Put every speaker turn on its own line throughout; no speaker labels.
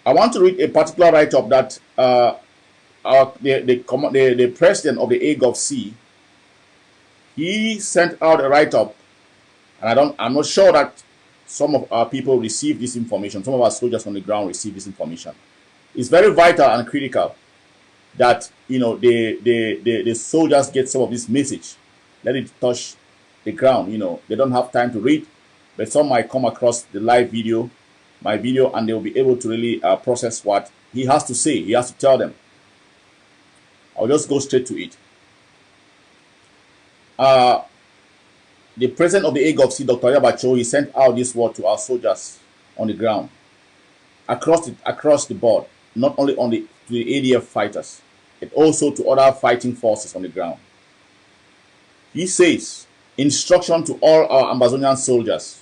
I want to read a particular write-up that the president of the AGOVC, he sent out a write-up, and I'm not sure that some of our people receive this information. Some of our soldiers on the ground receive this information. It's very vital and critical that the soldiers get some of this message. Let it touch the ground. They don't have time to read, but some might come across the live video, my video, and they'll be able to really process what he has to say. He has to tell them. I'll just go straight to it. The president of the AGOVC, Dr. Yabacho, he sent out this word to our soldiers on the ground, across the board, not only to the ADF fighters, but also to other fighting forces on the ground. He says, instruction to all our Amazonian soldiers.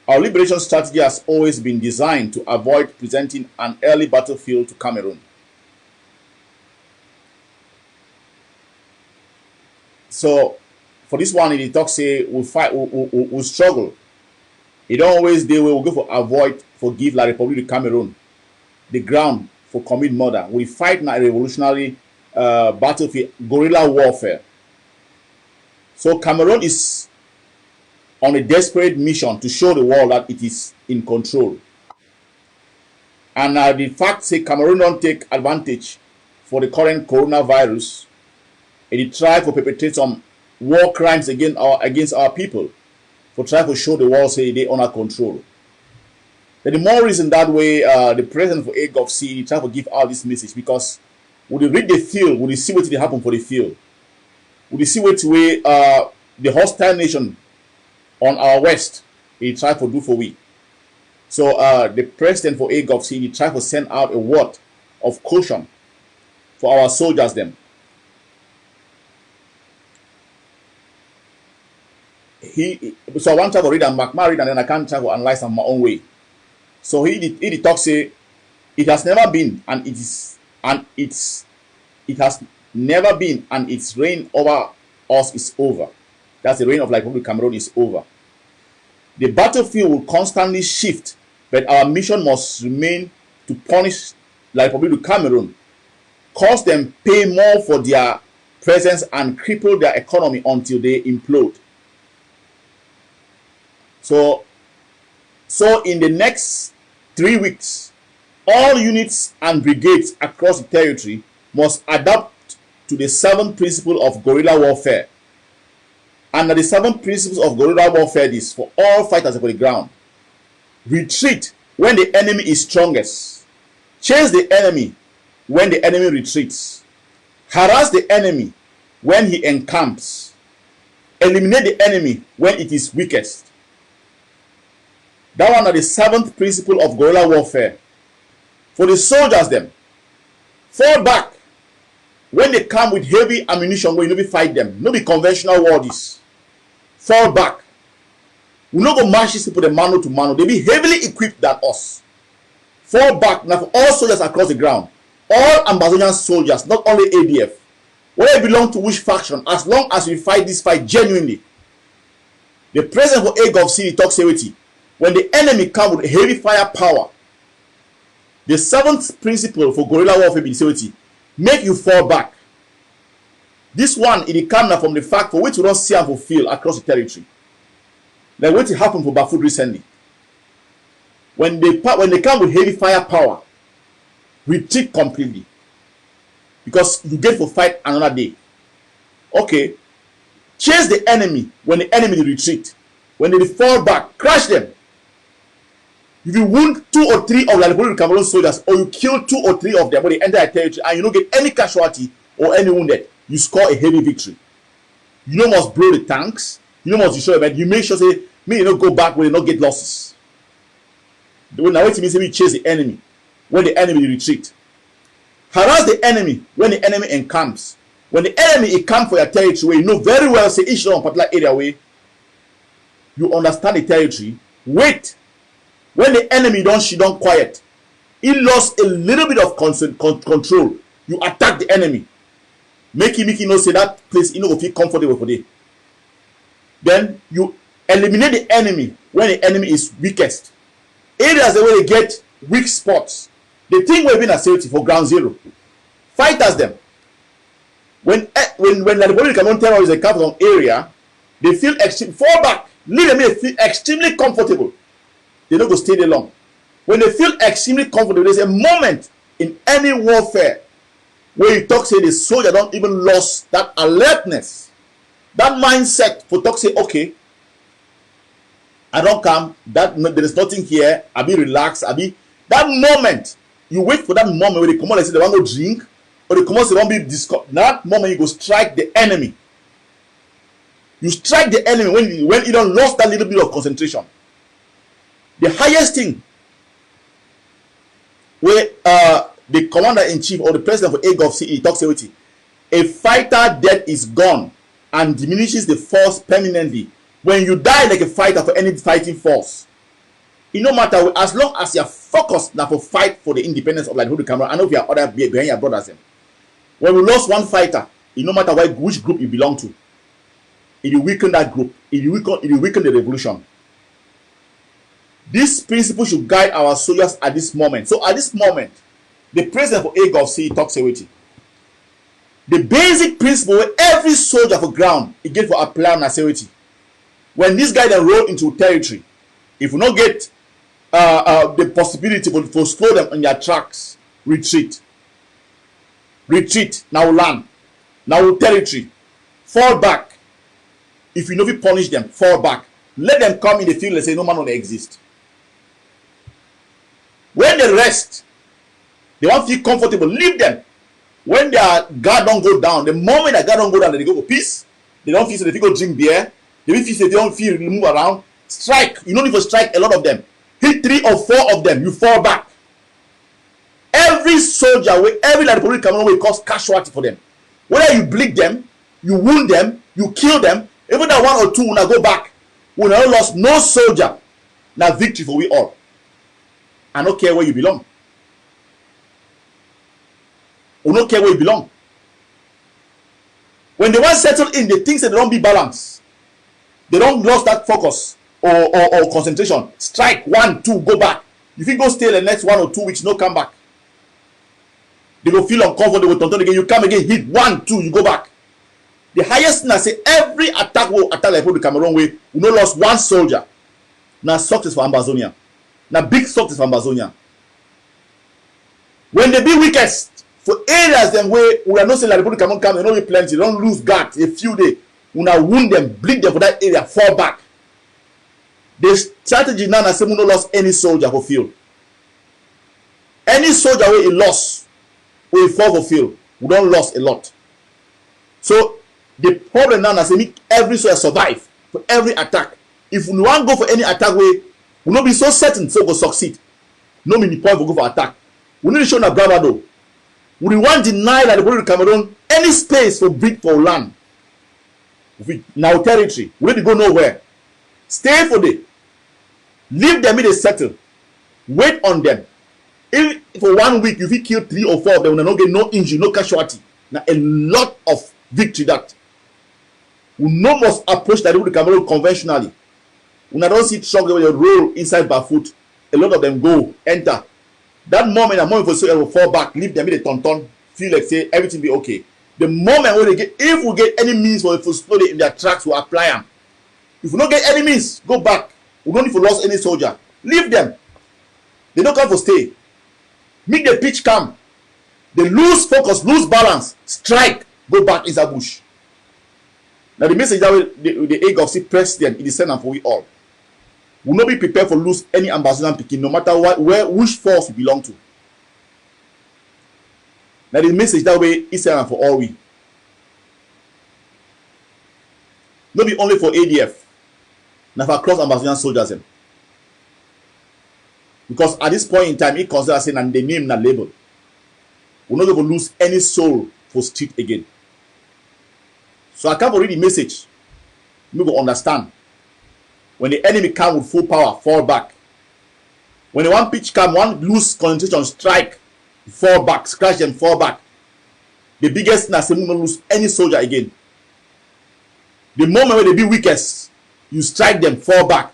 Our liberation strategy has always been designed to avoid presenting an early battlefield to Cameroon. So, for this one, the talk say we'll fight, we'll struggle. It don't always do. We'll go for avoid, forgive La Republic of Cameroon, the ground for commit murder. We fight now a revolutionary battlefield, guerrilla warfare. So Cameroon is on a desperate mission to show the world that it is in control. And the fact say Cameroon don't take advantage for the current coronavirus, and it try to perpetrate some war crimes against our people, for try to show the world say they under control. Then the more reason that way the president for AGOVC try to give out this message, because when they read the field, when they see what happen for the field, when they see what way the hostile nation on our west he try to do for we. So the president for AGOVC he try to send out a word of caution for our soldiers them. So I want to read and read, and then I can't try to analyze them my own way. So he talks say it has never been and it has never been and its reign over us is over. That's the reign of Republic of Cameroon is over. The battlefield will constantly shift, but our mission must remain to punish La Republic of Cameroon, cause them pay more for their presence and cripple their economy until they implode. So in the next 3 weeks, all units and brigades across the territory must adapt to the 7 principles of guerrilla warfare. And the 7 principles of guerrilla warfare is for all fighters on the ground. Retreat when the enemy is strongest. Chase the enemy when the enemy retreats. Harass the enemy when he encamps. Eliminate the enemy when it is weakest. That one are the 7th principle of guerrilla warfare. For the soldiers them, fall back when they come with heavy ammunition where you no be fight them. No be conventional war this. Fall back. We no go march these people the mano to mano. They be heavily equipped than us. Fall back now for all soldiers across the ground. All Amazonian soldiers, not only ADF. Whether you belong to which faction, as long as we fight this fight genuinely. The president for AGOVC talks with when the enemy come with heavy firepower, the 7th principle for guerrilla warfare be security, make you fall back. This one it come from the fact for which we don't see and fulfill across the territory. Like what happened for Bafut recently. When they come with heavy firepower, retreat completely. Because you get to fight another day. Okay. Chase the enemy when the enemy retreat. When they fall back, crush them. If you wound 2 or 3 of the Republic of Cameroon soldiers, or you kill 2 or 3 of them when they enter a territory and you don't get any casualty or any wounded, you score a heavy victory. You don't must blow the tanks, you don't must destroy them, you make sure say, me you don't go back when you don't get losses. Now wait till me chase the enemy when the enemy retreat. Harass the enemy when the enemy encamps. When the enemy encamp for your territory, you know very well say each one particular area way, you understand the territory, wait. When the enemy don't quiet, he lost a little bit of control. You attack the enemy. Make him know say that place he no feel comfortable for them. Then you eliminate the enemy when the enemy is weakest. Areas where they get weak spots. The thing we've been a safety for ground zero. Fighters them. When the Republic Cameroon terrorists come from area, they feel fall back. Leave them, they feel extremely comfortable. They don't go stay there long. When they feel extremely comfortable, there's a moment in any warfare where you talk say the soldier don't even lost that alertness, that mindset for talk say, okay, I don't come, that there is nothing here, I be relaxed, I be that moment. You wait for that moment where they come on and say they want to go drink, or they come on and say they want to be discussed. That moment you go strike the enemy. You strike the enemy when you don't lost that little bit of concentration. The highest thing where the commander-in-chief or the president for AGOV talks about it, a fighter death is gone and diminishes the force permanently. When you die like a fighter for any fighting force, it no matter, as long as you're focused now for fight for the independence of like the Cameroon. I know if you are other behind your brothers. When we lost one fighter, it no matter which group you belong to, it will weaken that group. It will weaken the revolution. This principle should guide our soldiers at this moment. So at this moment, the president for AGOV talks about it. The basic principle where every soldier for ground it get for apply on security. When this guy then roll into territory, if we not get the possibility for slow them on their tracks, retreat. Now land. Now territory. Fall back. If you know we punish them, fall back. Let them come in the field and say no man will exist. When they rest, they want to feel comfortable. Leave them. When their guard don't go down, the moment their guard don't go down, they go for peace. They don't feel so they go drink beer. They feel so they don't feel move around. Strike. You don't need to strike a lot of them. Hit 3 or 4 of them. You fall back. Every soldier, every Republic Cameroon will cause casualty for them. Whether you bleed them, you wound them, you kill them, even that 1 or 2 will not go back. We never lost no soldier. Now victory for we all. I don't care where you belong. We don't care where you belong. When they want settle in, they think that they don't be balanced. They don't lose that focus or concentration. Strike 1, 2, go back. If you go stay the next 1 or 2 weeks, no come back. They will feel uncomfortable with Tonton again. You come again, hit 1, 2, you go back. The highest thing I say, every attack will attack like the Cameroon way. We no lost 1 soldier. Now success for Ambazonia. Now big success for Ambazonia. When they be weakest, for areas them where we are not saying like the Cameroon come, they don't be plenty, they don't lose guard a few days. We now wound them, bleed them for that area, fall back. The strategy now is say we no lost any soldier for field. Any soldier where he lost, where he fall for field, we don't lost a lot. So the problem now is say every soldier survive for every attack. If we want to go for any attack way, we not be so certain so we go succeed. No mean the point for go for attack. We need to show na bravado. We want deny that the Republic of Cameroon any space for breed for land. Now territory. We need to go nowhere. Stay for them. Leave them in the settle. Wait on them. If for 1 week you will kill 3 or 4 of them, we not get no injury, no casualty. Now a lot of victory that. We no must approach the Republic of Cameroon conventionally. We don't see truck with a roll inside barefoot. A lot of them go, enter. That moment, a moment for so will fall back, leave them in the tonton, feel like say everything be okay. The moment when they get, if we get any means for slow in their tracks, we apply them. If we don't get any means, go back. We don't need to lose any soldier. Leave them. They don't come for stay. Make the pitch come. They lose focus, lose balance, strike, go back inside bush. Now the message that the AGOV president is sent for we all. We will not be prepared for lose any Ambazonian picking, no matter what, which force we belong to. Now the message that way is sent for all we. Not be only for ADF. Now for across Ambazonian soldiers. Because at this point in time, it considers saying and the name and label. We're not going to lose any soul for street again. So I can't read the message. You go understand. When the enemy come with full power, fall back. When the one pitch come, one lose concentration, strike, fall back, scratch them, fall back. The biggest thing is we don't lose any soldier again. The moment when they be weakest, you strike them, fall back.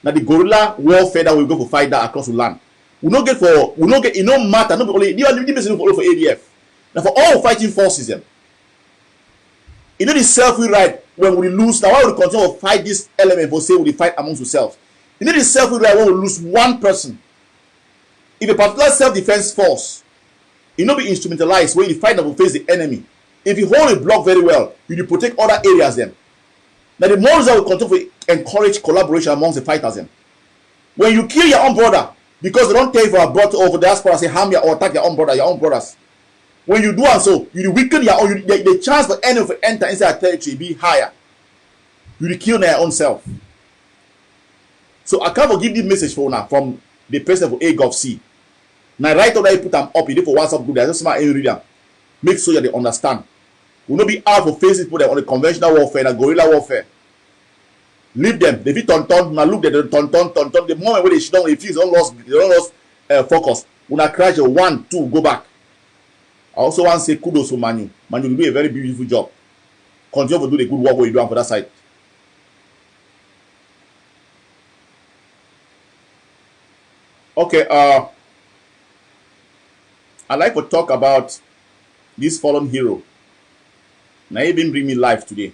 Now the guerrilla warfare that will go for fight that across the land. We no get for we no get it no matter. No be only the person follow for ADF. Now for all fighting forces them. You know the self we right when we lose. Now why we continue to fight this element for say we fight amongst ourselves. You know the self we right when we lose one person. If a particular self-defense force, you know be instrumentalized where you fight and face the enemy. If you hold a block very well, you protect other areas then. Now the more that will continue to encourage collaboration amongst the fighters then. When you kill your own brother because they don't tell you for a brother over diaspora say harm your or attack your own brother, your own brothers. When you do and so, you weaken your own. The chance for enemy to enter inside a territory be higher. You kill your own self. So I can't forgive this message for now from the president of AGovC. Now right after you put them up, you do for WhatsApp group. There's just smart read them. Make sure that they understand. Will not be out for facing people on the conventional warfare and guerrilla warfare. Leave them. They fit turn. Now look at the turn. The moment when they should don't refuse, they don't lost focus. When I crash, 1, 2, go back. I also want to say kudos to Manu. Manu will do a very beautiful job. Continue to do the good work what you do for that side. Okay, I'd like to talk about this fallen hero. Now he didn't bring me life today.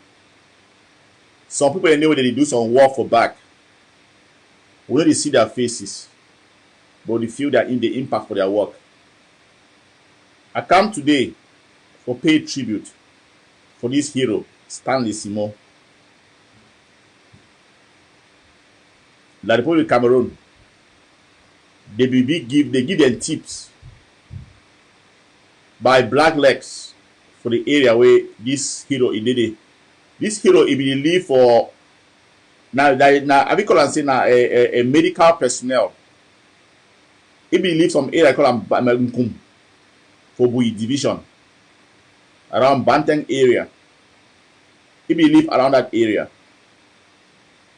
Some people know that they do some work for back. We know they see their faces, but they feel that in the impact for their work. I come today for pay tribute for this hero, Stanley SIMO. La Republic of Cameroon. They give them tips by black legs for the area where this hero is. This hero he be live for now I will call and say now a medical personnel. He be live some area called Nkum for Bui division around Banteng area. He be live around that area.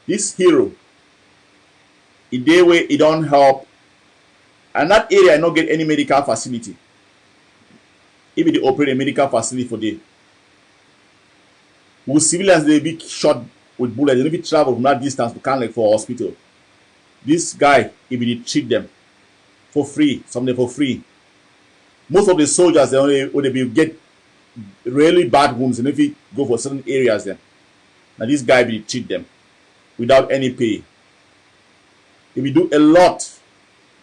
This hero he day way he don't help. And that area not get any medical facility. If they operate a medical facility for day. With civilians they be shot with bullets, they don't be travel from that distance to come like for hospital. This guy, he be treat them for free, something for free. Most of the soldiers they only be get really bad wounds and if you go for certain areas then. Now this guy be treat them without any pay. He will do a lot.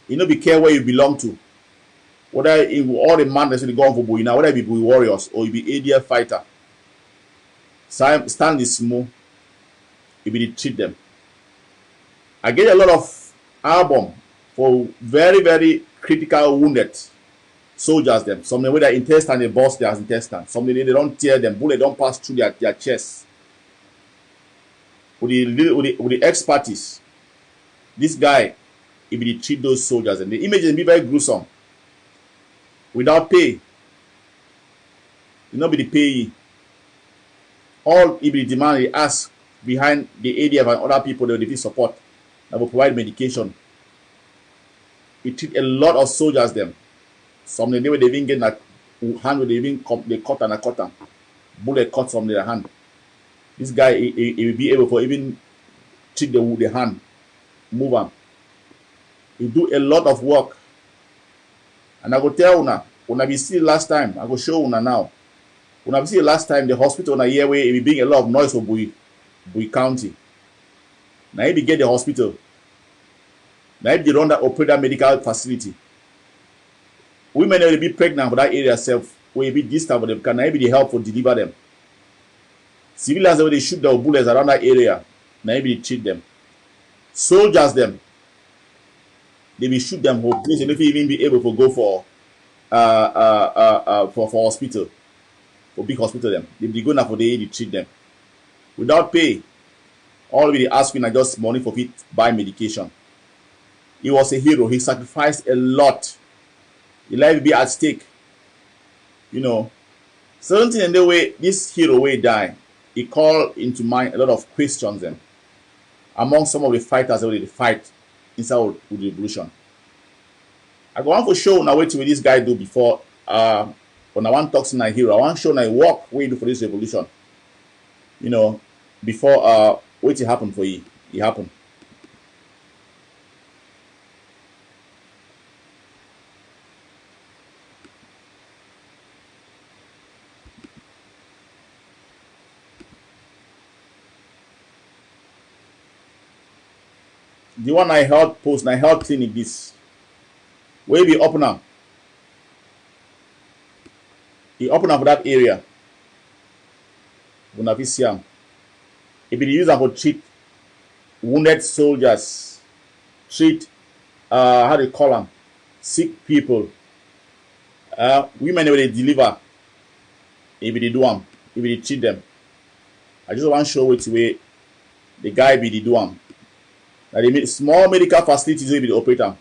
You know, be care where you belong to. Whether all the man that's going for Boy now, whether it be Boy warriors or you be ADF fighter. Stanley SIMO, you be treat them. I get a lot of album for very, very critical wounded soldiers them. Some with their intestine, they burst their intestine. Some they don't tear them, bullet don't pass through their chest. With the expertise, this guy he be treat those soldiers and the images be very gruesome. Without pay. You know be the payee. All he be demand he ask behind the ADF and other people that will support that will provide medication. He treat a lot of soldiers them. Some they even get like hand with they cut them. Bullet cut from their hand. This guy he will be able to even treat the hand, move on. He do a lot of work. And I go tell una, when I be see last time, I go show una now. When I see last time the hospital on a year where he be bring a lot of noise for Bui County. Now he be get the hospital. Now he be run that operate that medical facility. Women will be pregnant for that area self, where he be distant for them, can I be the help for deliver them. Civilians where they shoot their bullets around that area, now he be treat them. Soldiers them. They will shoot them whole place and if you even be able to go for hospital, for big hospital them. They be go now for the treat them. Without pay, all we ask you just money for it buy medication. He was a hero, he sacrificed a lot. His life will be at stake. You know. Certain in the way this hero will die, he called into mind a lot of questions then. Among some of the fighters that will fight inside with the revolution. I go on for show now wait till this guy do before when I want talks in a hero. I want show now work what you do for this revolution. You know, before wait to happen for you. It happened. the one I held post, I held clinic this. Where be open up. He open up for that area. When see him. He be used for treat wounded soldiers, treat how do you call them? Sick people. Women when they deliver. He be they do them. He be they treat them. I just want to show which way the guy be the do them. Now they small medical facilities will be the operator.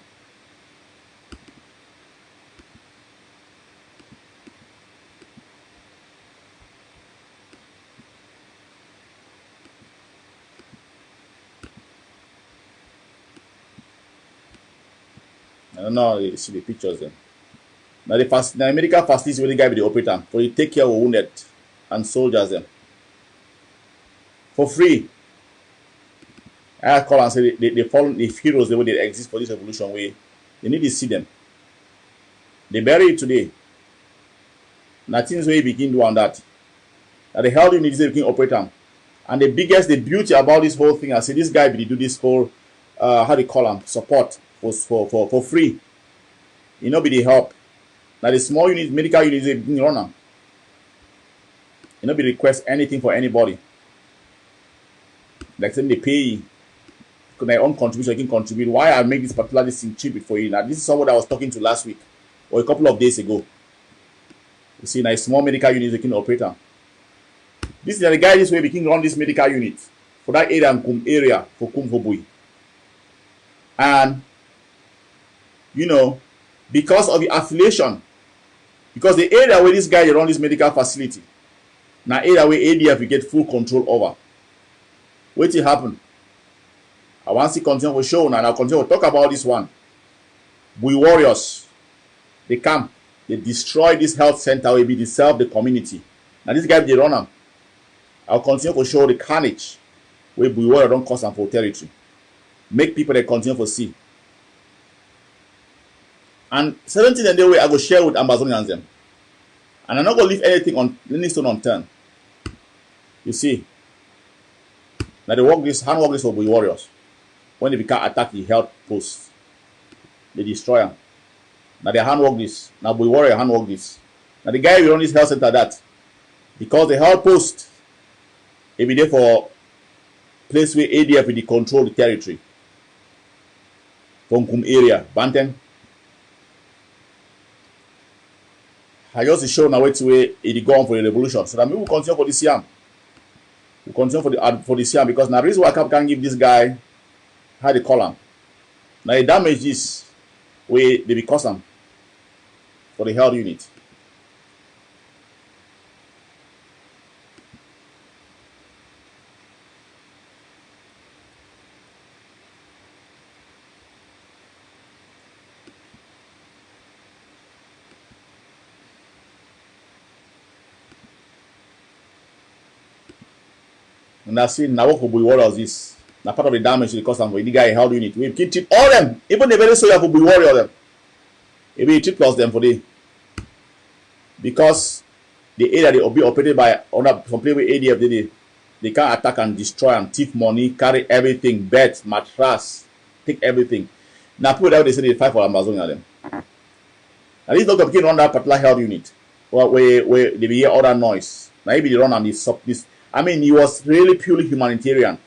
I don't know, you see the pictures then. Now the medical facilities will the guy be the operator for you take care of wounded and soldiers them. For free. I call and say they follow the heroes the way they exist for this evolution way. They need to see them. They bury it today. Nothing's way begin doing that. Now the hell you need to begin operator. And the beauty about this whole thing, I say this guy be do this whole how do you call them support for free. You know be the help. Now the small unit, medical units they begin run them. You know be request anything for anybody. Like say they pay you. Their own contribution can contribute. Why I make this particular thing cheap for you? Now this is someone I was talking to last week or a couple of days ago. You see, now a small medical unit they can operate. This is the guy this way we can run this medical unit for that area and area for Kumfobui. And you know, because of the affiliation, because the area where this guy run this medical facility, now area where ADF we get full control over. What will happen? I want to continue for show and I'll continue to talk about this one. We warriors, they come, they destroy this health center, will be they serve the community. Now this guy they run them. I'll continue to show the carnage where we warrior don't cause them for territory. Make people they continue to see. And 17 and the way I go share with Amazonians them. And I'm not gonna leave any stone unturned. You see. Now they work this, handwork this for we warriors. When they become attack the health posts, they destroy them. Now they handwork this. Now we warrior handwork this. Now the guy will run this health center that because the health post it be there for place where ADF will control the territory. From area, Banten. I just show now which way it go on for the revolution. So that we will continue for this year. We continue for this year because now the reason why I can't give this guy how they call him. Now the damage is where they be cause him for the health unit. And I see now what warriors is. Now part of the damage they cause them for the guy held unit. We can treat all them, even the very soldier for be warrior them. If we treat plus them for the because the area they will be operated by other complete with ADF they can attack and destroy and thief money, carry everything, beds, mattress, take everything. Now people that they say they fight for Amazonia them. And this doctor can run that particular health unit where they be hear other noise. Now maybe they run on this. I mean, he was really purely humanitarian.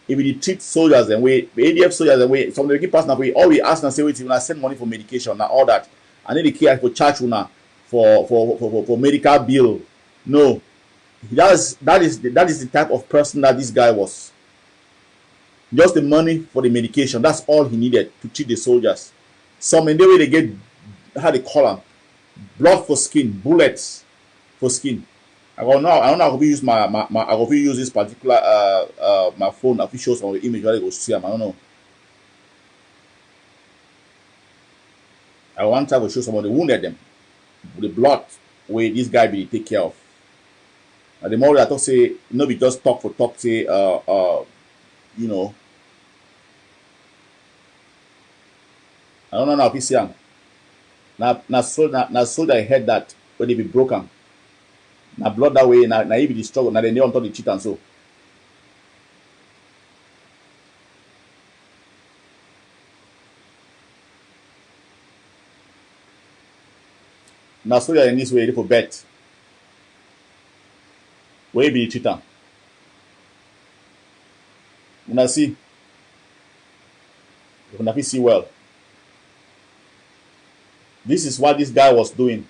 If we treat soldiers and way, the ADF soldiers and way, some of the key person we all we ask and say, wait, when I send money for medication and all that, and then they care for charge for medical bill. No, that is the type of person that this guy was. Just the money for the medication. That's all he needed to treat the soldiers. Some in the way they get how they call them, blood for skin, bullets for skin. I don't know how to use I go use this particular my phone. I show some of the image where they go see them. I don't know. I want to show some of the wounded them, the blood where this guy be take care of. And the more I talk say, no be just talk for talk say you know. I don't know if you see him. Now so that I heard that when they be broken. Now blood that way, now he be the struggle, now they on top the cheat and so. Now soldier in this way, for bet. Where be the cheater? Una see. Una see well. This is what this guy was doing.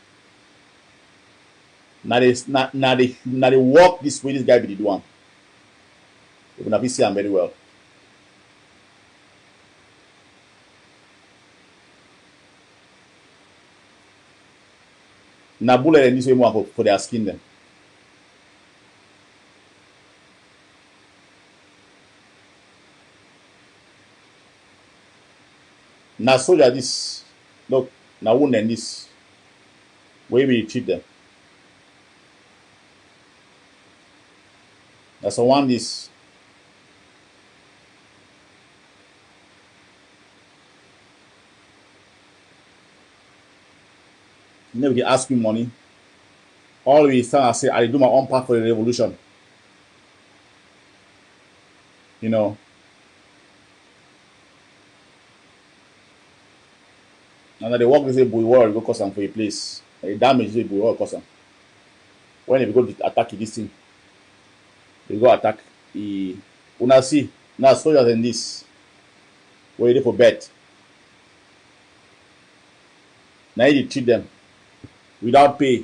Now they walk this way. This guy be the one. Una see him very well. Na bullet in this way more for their skin them. Now soldier this look now wound and this way we treat them. That's the one this never they ask me money. Always time I say I do my own part for the revolution. You know. And they walk this way, boy, war go cause them for a place. The damage they boy war cause them. When they go to attack this thing, they go attack the una see now soldiers in this. Where they for bet. Now they treat them without pay.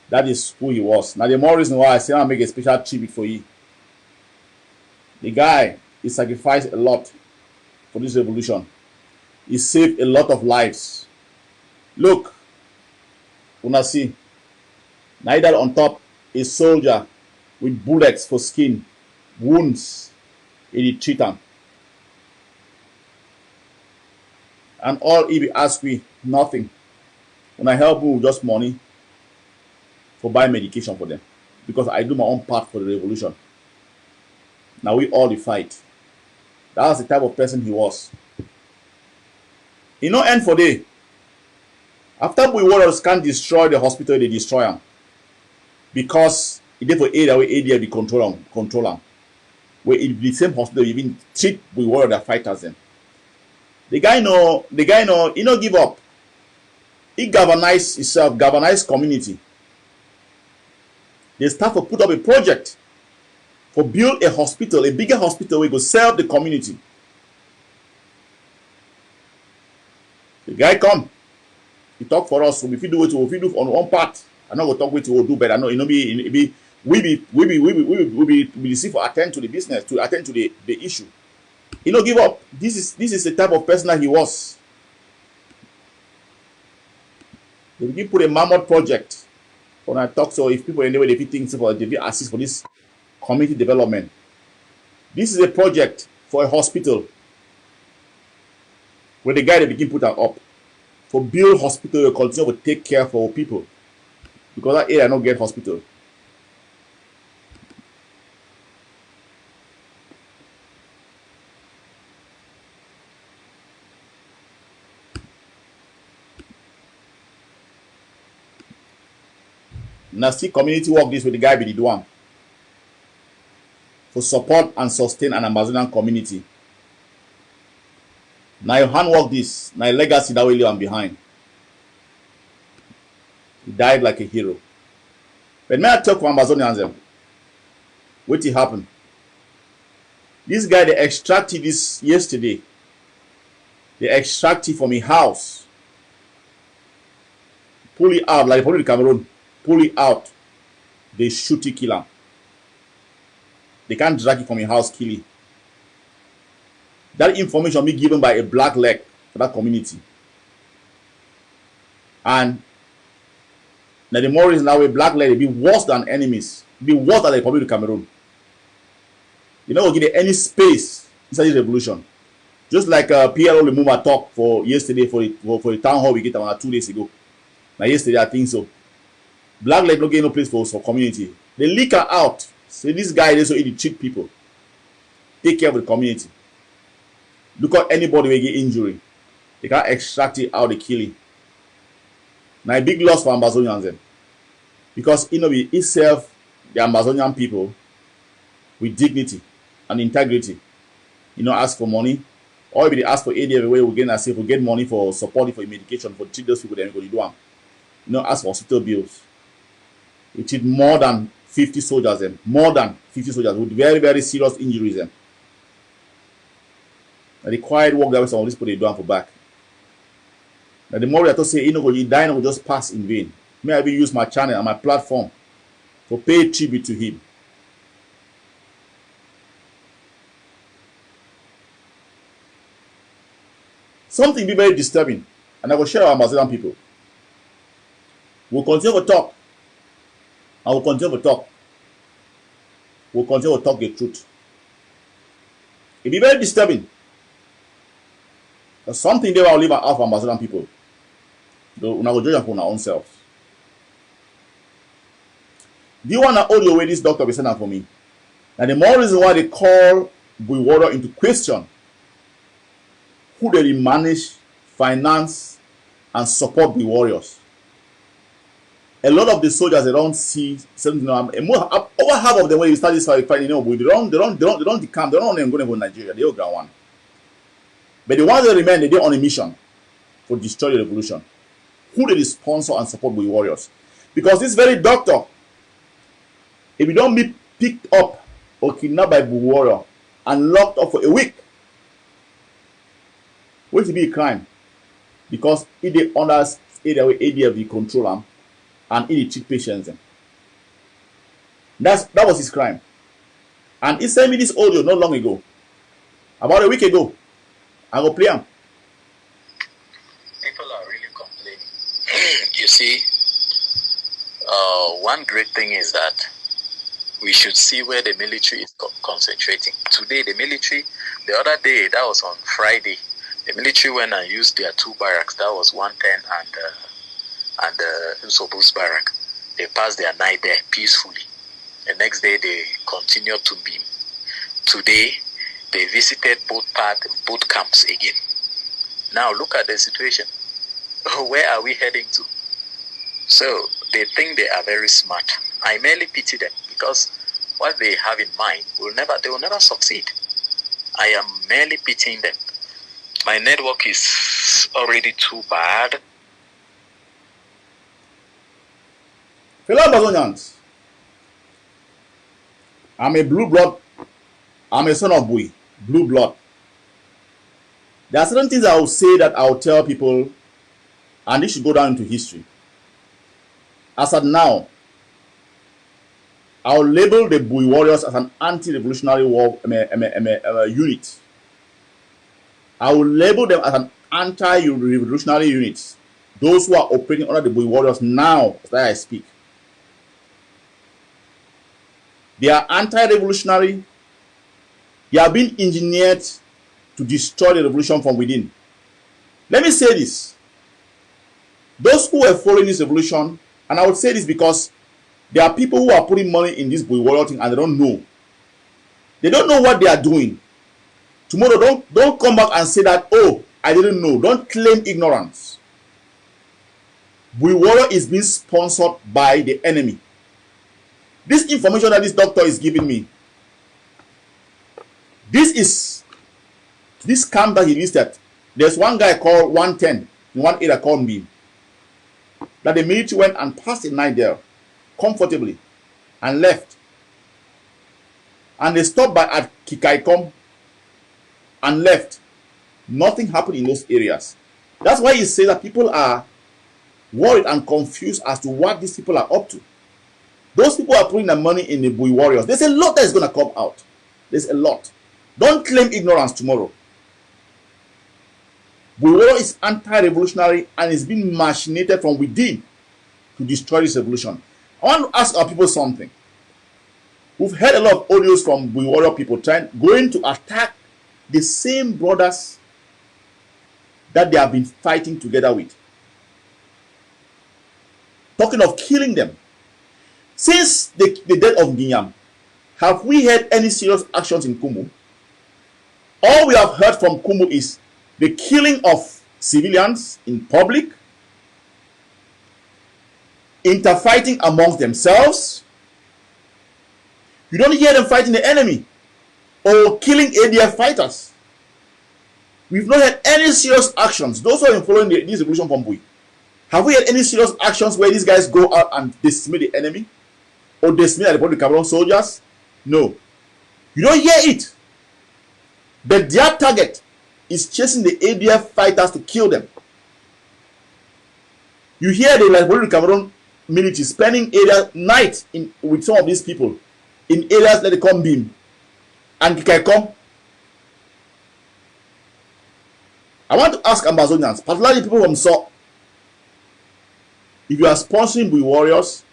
That is who he was. Now the more reason why I say I make a special tribute for you. The guy he sacrificed a lot for this revolution. He saved a lot of lives. Look, una see. Now that on top a soldier with bullets for skin, wounds, he treat him. And all he be ask me nothing. When I help you with just money for buy medication for them. Because I do my own part for the revolution. Now we all the fight. That was the type of person he was. He no end for day. After we warriors can't destroy the hospital, they destroy them. Because it did for area where area they control them. Where it the same hospital even treat we warrior the fighters then. The guy he no give up. He galvanized himself, galvanized community. They start to put up a project for build a hospital, a bigger hospital where go serve the community. The guy come, he talk for us. So if you do it, if you do on one part, I know we'll talk with you, we'll do better. I know we be received for attend to the business, to attend to the issue. He no give up. This is the type of person that he was. They begin put a mammoth project. When I talk, so if people anyway they think for they assist for this community development. This is a project for a hospital where the guy they begin put up for build hospital will continue to take care for people because that area not get hospital. Now see community work this with the guy be the one for support and sustain an Amazonian community. Now your handwork this, now your legacy that will leave him behind. He died like a hero. But may I talk for Amazonians them? What happened? This guy they extracted this yesterday. They extracted from a house. Pull it out like the Cameroon. Pull it out. They shoot it, kill him. They can't drag it from a house, kill it. That information be given by a black leg for that community. And now the more reason now a black leg be worse than enemies, be worse than the Republic of Cameroon. You know, give any space inside this revolution. Just like PLO Lumumba talk for yesterday for the town hall we get about 2 days ago. Now yesterday I think so. Black leg not get no place for community. They leak her out. Say this guy is so he cheat people. Take care of the community. Look at anybody will get injury. They can't extract it out, they kill it. Now a big loss for Amazonians then. Because he serve the Amazonian people with dignity and integrity. Ask for money. Or if they ask for aid everywhere we get and say if we get money for support for medication for treat those people, then we go to do them. ask for hospital bills. We treat more than 50 soldiers, more than 50 soldiers with very, very serious injuries. And the quiet work that some of these people they do for back. Now the more we are to say, you die, will just pass in vain. May I use my channel and my platform to pay tribute to him. Something be very disturbing, and I will share our Amazon people. We'll continue to talk. I will continue to talk. We'll continue to talk the truth. It be very disturbing. There's something they will leave out for Amazon people. Though we will judge for our own selves. Do you want to audio way this doctor be sending for me? And the more reason why they call Buiwario into question who they manage, finance, and support the warriors. A lot of the soldiers they don't see something. Over half of them when you start this fight, they don't decamp. They don't even go to Nigeria. They all ground one. But the ones that remain, they're on a mission to destroy the revolution. Who they sponsor and support the warriors? Because this very doctor, if you don't be picked up or kidnapped by Buiwario and locked up for a week, will it be a crime? Because if they under ADF control them and if they treat patients. That was his crime. And he sent me this audio not long ago. About a week ago. I go play him.
People are really complaining. You see, one great thing is that we should see where the military is concentrating. Today, the military, the other day, that was on Friday, the military went and used their two barracks. That was 110 and Nsobu's barrack. They passed their night there peacefully. The next day, they continued to beam. Today, they visited both camps again. Now, look at the situation. Where are we heading to? So, they think they are very smart. I merely pity them because what they have in mind they will never succeed. I am merely pitying them. My network is already too bad.
Fellow Amazonians, I'm a blue blood. I'm a son of Bui, blue blood. There are certain things I will say that I will tell people, and this should go down into history. As of now, I will label the Bui warriors as an anti-revolutionary war unit. I will label them as an anti-revolutionary unit. Those who are operating under the Bui warriors now, as I speak. They are anti-revolutionary. They have been engineered to destroy the revolution from within. Let me say this. Those who are following this revolution, and I would say this because there are people who are putting money in this Buiwario thing and they don't know. They don't know what they are doing. Tomorrow, don't come back and say that, oh, I didn't know. Don't claim ignorance. Buiwario is being sponsored by the enemy. This information that this doctor is giving me, this camp that he listed. There's one guy called 110, one area called me, that the military went and passed the night there comfortably and left. And they stopped by at Kikaikom and left. Nothing happened in those areas. That's why he says that people are worried and confused as to what these people are up to. Those people are putting their money in the Bui warriors. There's a lot that is going to come out. There's a lot. Don't claim ignorance tomorrow. Buiwario is anti-revolutionary and is being machinated from within to destroy this revolution. I want to ask our people something. We've heard a lot of audios from Buiwario people going to attack the same brothers that they have been fighting together with. Talking of killing them. Since the death of Ginyam, have we had any serious actions in Kumu? All we have heard from Kumu is the killing of civilians in public, interfighting amongst themselves. You don't hear them fighting the enemy or killing ADF fighters. We've not had any serious actions. Those who are following this revolution from Bui. Have we had any serious actions where these guys go out and decimate the enemy or decimate the Republic of Cameroon soldiers? No. You don't hear it. But their target is chasing the ADF fighters to kill them. You hear the Republic of Cameroon military spending area night with some of these people in areas like the Combim and Kikaikom. I want to ask Amazonians, particularly people from So, if you are sponsoring Bui warriors,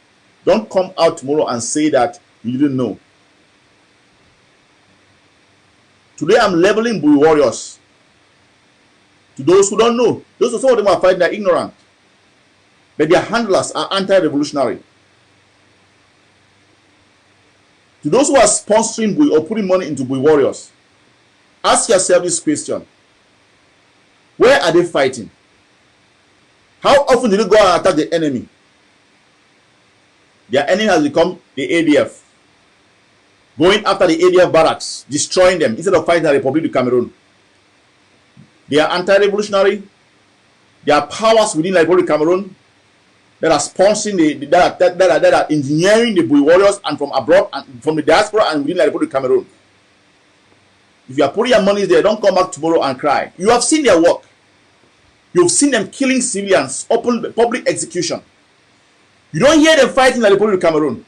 don't come out tomorrow and say that you didn't know. Today I'm leveling Bui warriors. To those who don't know, some of them are fighting, they're ignorant. But their handlers are anti-revolutionary. To those who are sponsoring Bui or putting money into Bui warriors, ask yourself this question. Where are they fighting? How often do they go and attack the enemy? Their enemy has become the ADF. Going after the ADF barracks, destroying them instead of fighting the Republic of Cameroon. They are anti-revolutionary. There are powers within the Republic of Cameroon that are sponsoring that are engineering the Bui warriors and from abroad and from the diaspora and within the Republic of Cameroon. If you are putting your money there, don't come back tomorrow and cry. You have seen their work. You've seen them killing civilians, open public execution. You don't hear them fighting in the Republic of Cameroon.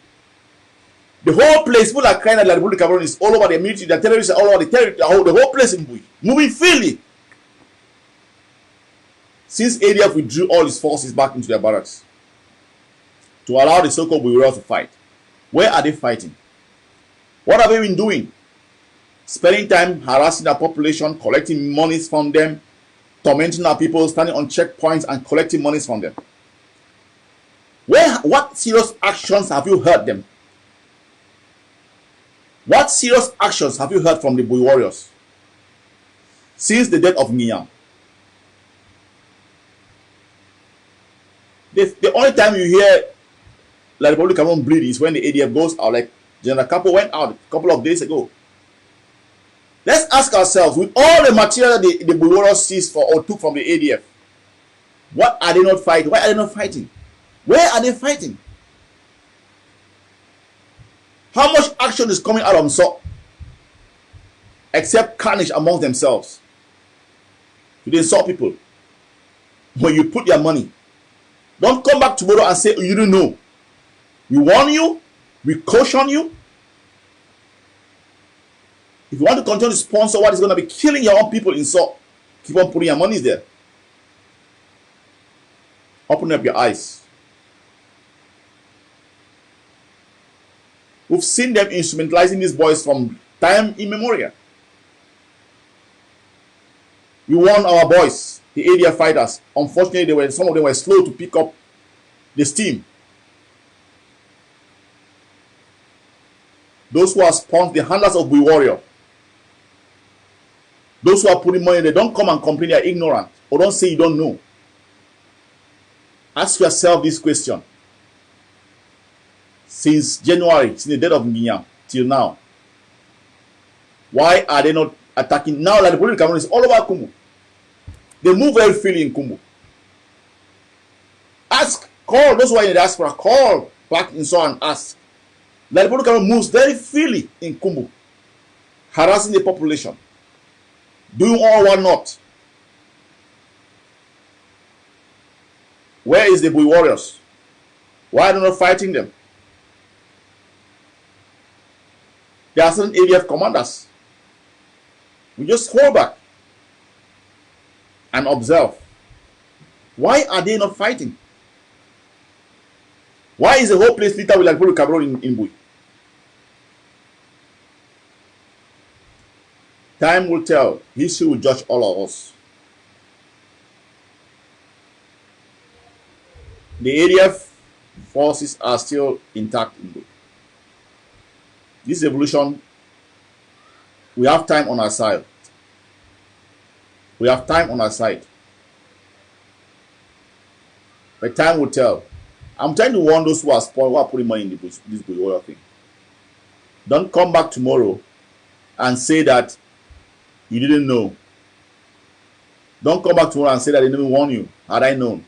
The whole place, people are crying that the Republic of Cameroon is all over the military, the terrorists are all over the territory, the whole place in Bui, moving freely. Since ADF withdrew all its forces back into their barracks to allow the so-called Bui warriors to fight. Where are they fighting? What have they been doing? Spending time harassing the population, collecting monies from them, tormenting our people, standing on checkpoints and collecting monies from them. What serious actions have you heard them? What serious actions have you heard from the Bui warriors since the death of Niam? The only time you hear the Republic of Cameroon bleed is when the ADF goes out, like General Capo went out a couple of days ago. Let's ask ourselves, with all the material that the Bui warriors seized for or took from the ADF, what are they not fighting? Why are they not fighting? Where are they fighting? How much action is coming out of Mso? Except carnage among themselves. You didn't saw people. When you put your money, don't come back tomorrow and say, oh, you don't know. We warn you. We caution you. If you want to continue to sponsor what is going to be killing your own people in So, keep on putting your money there. Open up your eyes. We've seen them instrumentalizing these boys from time immemorial. We warn our boys, the ADF fighters. Unfortunately, some of them were slow to pick up the steam. Those who are sponsored, the handlers of Bui warrior, those who are putting money, they don't come and complain they are ignorant or don't say you don't know. Ask yourself this question. Since January, since the death of Nginyam till now, why are they not attacking? Now that the Republic of Cameroon is all over Kumbu. They move very freely in Kumbu. Ask, call those who are in the diaspora, call back in So and ask. The Republic of Cameroon moves very freely in Kumbu, harassing the population, doing all what not. Where is the Bui warriors? Why are they not fighting them? There are certain ADF commanders. We just hold back and observe. Why are they not fighting? Why is the whole place littered with like Republic of Cameroon in Bui? Time will tell. History will judge all of us. The ADF forces are still intact in Bui. This evolution, we have time on our side. We have time on our side. But time will tell. I'm trying to warn those who are spoiled, who are putting money in this Bui warrior thing. Don't come back tomorrow and say that you didn't know. Don't come back tomorrow and say that they didn't warn you. Had I known?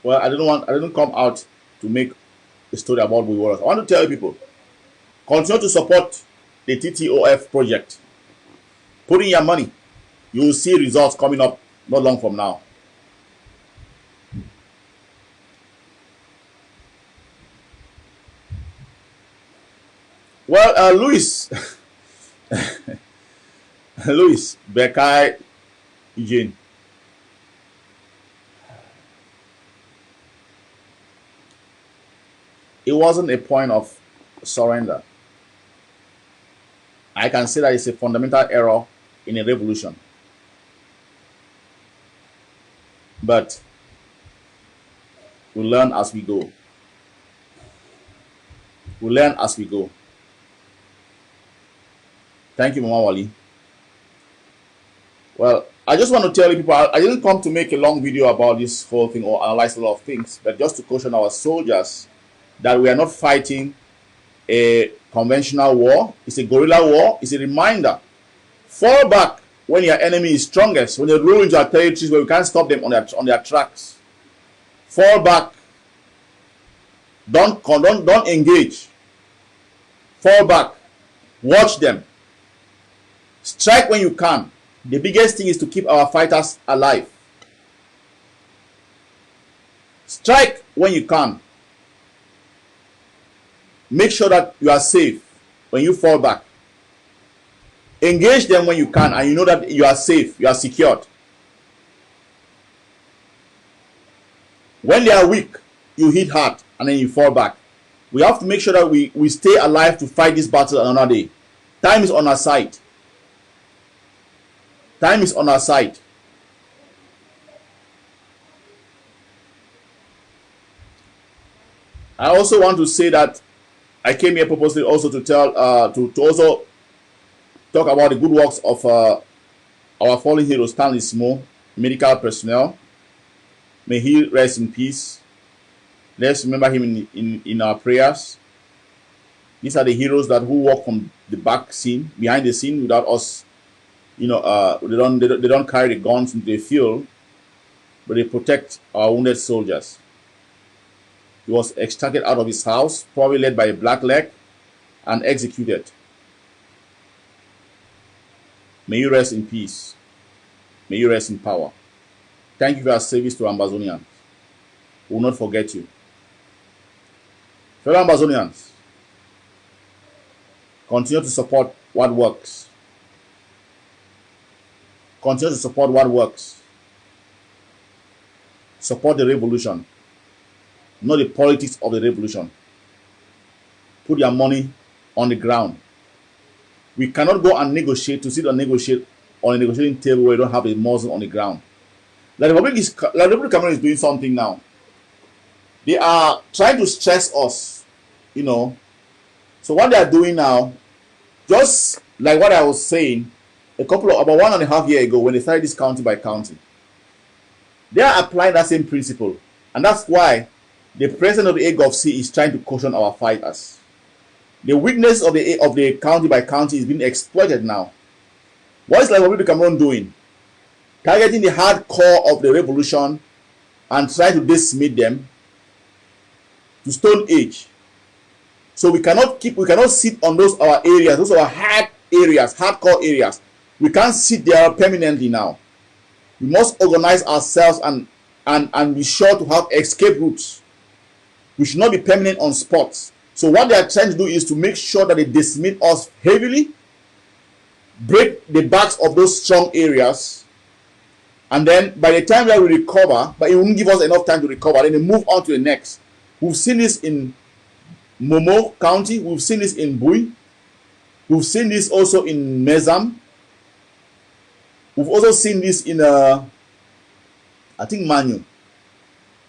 Well, I didn't come out to make a story about Boy Warriors. I want to tell you people, continue to support the TTOF project. Put in your money. You will see results coming up not long from now. Well, Louis, Louis, Bekai, Eugene. It wasn't a point of surrender. I can say that it's a fundamental error in a revolution. But we learn as we go. We learn as we go. Thank you, Mama Wali. Well, I just want to tell you people, I didn't come to make a long video about this whole thing or analyze a lot of things, but just to caution our soldiers that we are not fighting a conventional war. It's a guerrilla war. It's a reminder. Fall back when your enemy is strongest, when they roll into our territories where we can't stop them on their tracks. Fall back. Don't engage. Fall back. Watch them. Strike when you can. The biggest thing is to keep our fighters alive. Strike when you can. Make sure that you are safe when you fall back. Engage them when you can and you know that you are safe, you are secured. When they are weak, you hit hard and then you fall back. We have to make sure that we stay alive to fight this battle another day. Time is on our side. Time is on our side. I also want to say that I came here purposely also to tell to also talk about the good works of our fallen hero Stanley SIMO, medical personnel. May he rest in peace. Let's remember him in our prayers. These are the heroes that who walk from the back scene, behind the scene, without us. You know, they don't carry the guns into the field, but they protect our wounded soldiers. He was extracted out of his house, probably led by a black leg, and executed. May you rest in peace. May you rest in power. Thank you for your service to Ambazonians. We will not forget you. Fellow Ambazonians, continue to support what works. Continue to support what works. Support the revolution, not the politics of the revolution. Put your money on the ground. We cannot go and negotiate to sit and negotiate on a negotiating table where you don't have a muzzle on the ground. The Republic of Cameroon is doing something now. They are trying to stress us, you know. So what they are doing now, just like what I was saying, about 1.5 years ago when they started this county by county, they are applying that same principle, and that's why the president of the AGOVC is trying to caution our fighters. The weakness of the county by county is being exploited now. What is the Republic of Cameroon doing? Targeting the hardcore of the revolution and trying to decimate them to Stone Age. So we cannot sit on those our areas, those our hard areas, hardcore areas. We can't sit there permanently now. We must organize ourselves and be sure to have escape routes. We should not be permanent on spots. So what they are trying to do is to make sure that they decimate us heavily, break the backs of those strong areas, and then by the time that we recover, but it won't give us enough time to recover, then they move on to the next. We've seen this in Momo County, we've seen this in Bui, we've seen this also in Mezam, we've also seen this in I think Manu,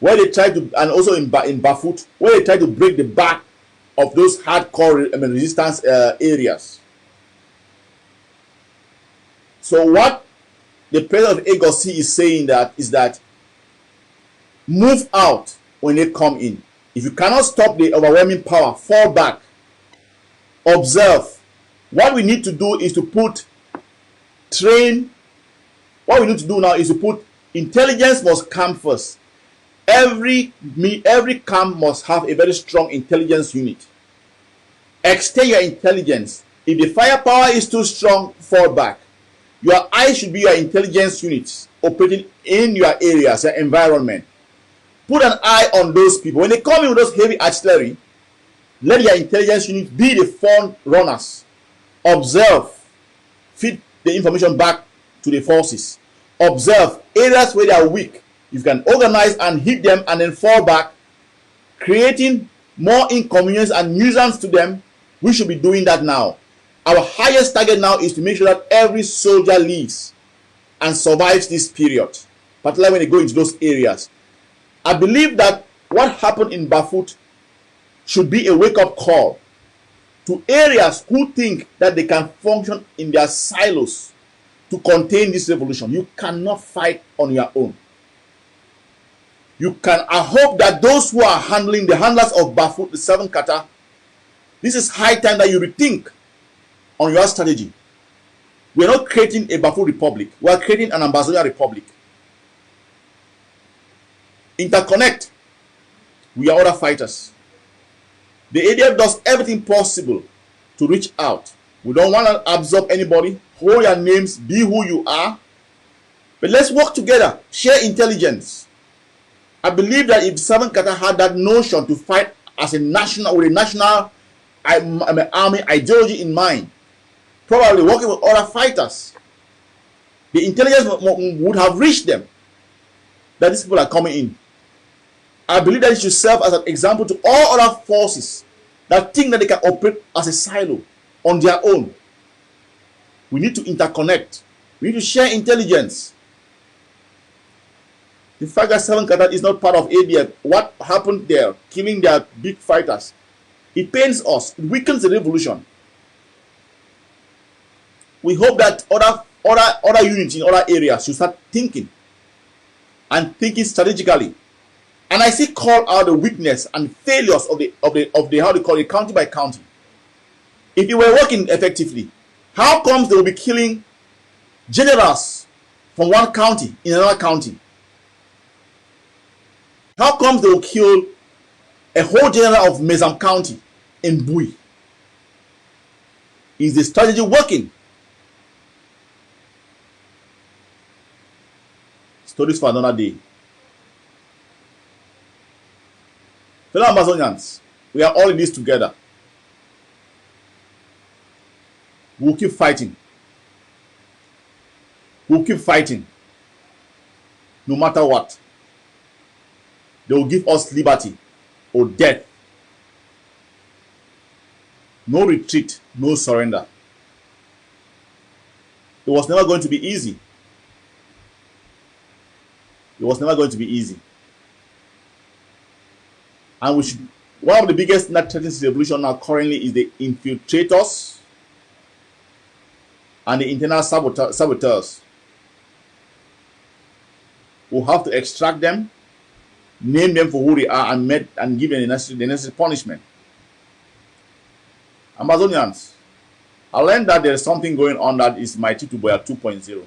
where they try to, and also in Bafut, where they try to break the back of those hardcore resistance areas. So what the president of AGOC is saying is that move out when they come in. If you cannot stop the overwhelming power, fall back. Observe. What we need to do is to what we need to do now is to put intelligence must come first. every camp must have a very strong intelligence unit. Extend your intelligence. If the firepower is too strong, fall back. Your eyes should be your intelligence units operating in your areas, your environment. Put an eye on those people. When they come in with those heavy artillery, let your intelligence unit be the front runners. Observe. Feed the information back to the forces. Observe areas where they are weak. You can organize and hit them and then fall back, creating more inconvenience and nuisance to them. We should be doing that now. Our highest target now is to make sure that every soldier lives and survives this period, particularly when they go into those areas. I believe that what happened in Bafut should be a wake-up call to areas who think that they can function in their silos to contain this revolution. You cannot fight on your own. I hope that those who are handling, the handlers of Bafut, the 7 Kata, this is high time that you rethink on your strategy. We are not creating a Bafut republic. We are creating an Ambazonia republic. Interconnect. We are other fighters. The ADF does everything possible to reach out. We don't want to absorb anybody. Hold your names. Be who you are. But let's work together. Share intelligence. I believe that if 7 Kata had that notion to fight as a national, with a national army ideology in mind, probably working with other fighters, the intelligence would have reached them that these people are coming in. I believe that it should serve as an example to all other forces that think that they can operate as a silo on their own. We need to interconnect. We need to share intelligence. The fact that 7 Kata is not part of ADF, what happened there, killing their big fighters, it pains us. It weakens the revolution. We hope that other units in other areas should start thinking and thinking strategically. And I see call out the weakness and failures of the how they call it, county by county. If you were working effectively, how comes they will be killing generals from one county in another county? How comes they will kill a whole general of Mezam County in Bui? Is the strategy working? Stories for another day. Fellow Amazonians, we are all in this together. We'll keep fighting. We'll keep fighting. No matter what. They will give us liberty or death. No retreat, no surrender. It was never going to be easy. It was never going to be easy. And one of the biggest that threatens the revolution now currently is the infiltrators and the internal saboteurs. We'll have to extract them, name them for who they are, and give them the necessary punishment. Amazonians, I learned that there is something going on that is mighty to Boya 2.0.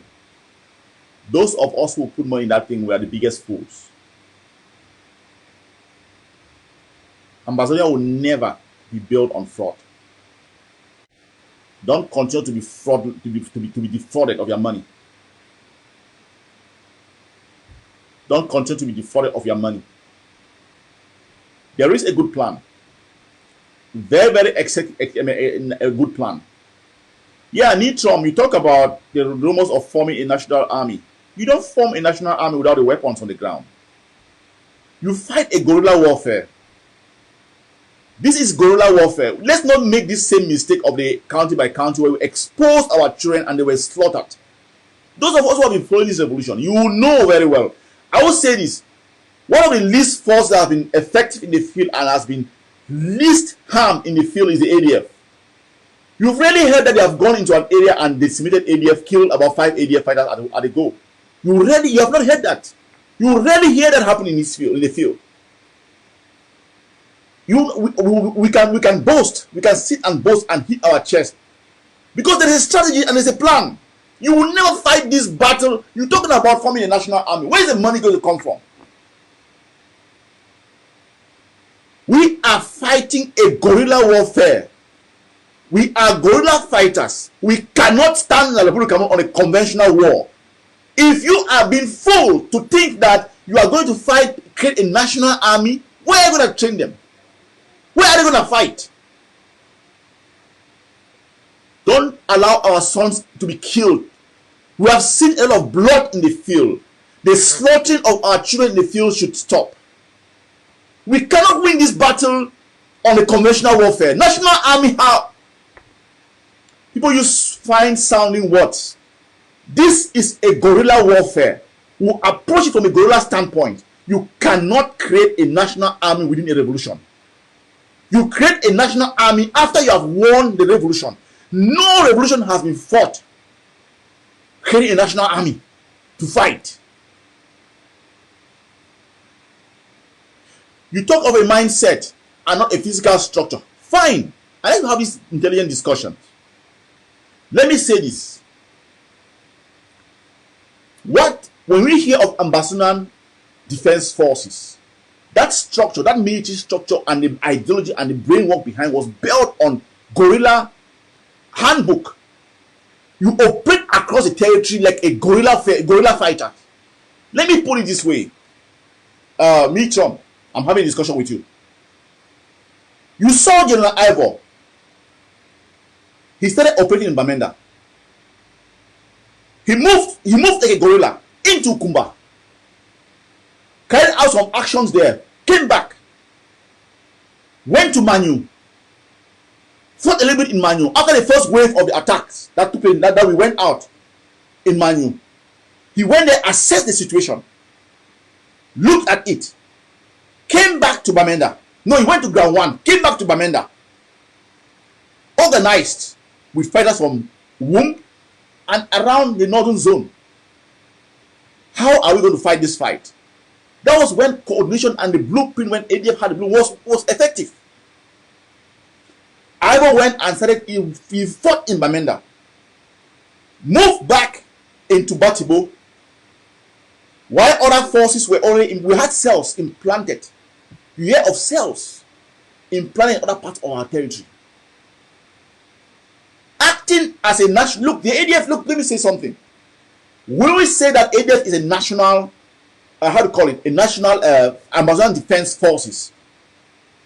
Those of us who put money in that thing were the biggest fools. Amazonia will never be built on fraud. Don't continue to be defrauded of your money. Don't continue to be defrauded of your money. There is a good plan. Very, very a good plan. Yeah, Nitrom, you talk about the rumors of forming a national army. You don't form a national army without the weapons on the ground. You fight a guerrilla warfare. This is guerrilla warfare. Let's not make this same mistake of the county by county where we exposed our children and they were slaughtered. Those of us who have been following this revolution, you will know very well. I will say this. One of the least forces that have been effective in the field and has been least harm in the field is the ADF. You've really heard that they have gone into an area and decimated ADF, killed about 5 ADF fighters at a go. You have not heard that. You rarely hear that happen in the field. We can boast. We can sit and boast and hit our chest because there is a strategy and there's a plan. You will never fight this battle. You're talking about forming a national army. Where is the money going to come from? We are fighting a guerrilla warfare. We are guerrilla fighters. We cannot stand in the Republic on a conventional war. If you are being fooled to think that you are going to fight, create a national army, where are you going to train them? Where are they going to fight? Don't allow our sons to be killed. We have seen a lot of blood in the field. The slaughtering of our children in the field should stop. We cannot win this battle on a conventional warfare. National army, how? People use fine sounding words. This is a guerrilla warfare. We approach it from a guerrilla standpoint. You cannot create a national army within a revolution. You create a national army after you have won the revolution. No revolution has been fought creating a national army to fight. You talk of a mindset and not a physical structure. Fine. I like to have this intelligent discussion. Let me say this. When we hear of Ambassador Defense Forces, that structure, that military structure and the ideology and the brainwork behind was built on guerrilla handbook. You operate across the territory like a guerrilla fighter. Let me put it this way. Trump, I'm having a discussion with you. You saw General Ivor. He started operating in Bamenda. He moved like a guerrilla into Kumba. Carried out some actions there. Came back. Went to Manu. Fought a little bit in Manu. After the first wave of the attacks that took place, that we went out in Manu. He went there, assessed the situation. Looked at it. Came back to Bamenda. No, he went to ground one. Came back to Bamenda. Organized with fighters from Womb and around the northern zone. How are we going to fight this fight? That was when coordination and the blueprint, when ADF had the blueprint, was effective. Ivor went and started, he fought in Bamenda. Moved back into Batibo. While other forces were already we had cells implanted. You hear of cells implanted in other parts of our territory. Acting as a national, look, the ADF, look, let me say something. Will we say that ADF is a national, how to call it, a national Amazon Defense Forces?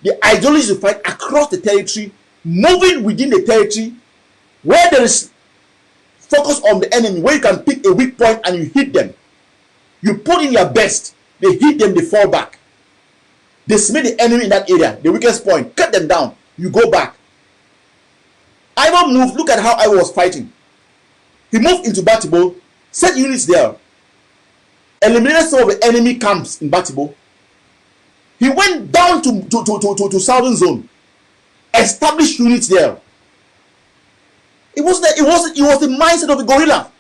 The ideology is to fight across the territory, moving within the territory, where there is focus on the enemy, where you can pick a weak point and you hit them. You put in your best, they hit them, they fall back. They smite the enemy in that area, the weakest point, cut them down, you go back. Ivor moved, look at how Ivor was fighting. He moved into Batibo, set units there, eliminated some of the enemy camps in Batibo. He went down to southern zone, established units there. It was the mindset of the guerrilla.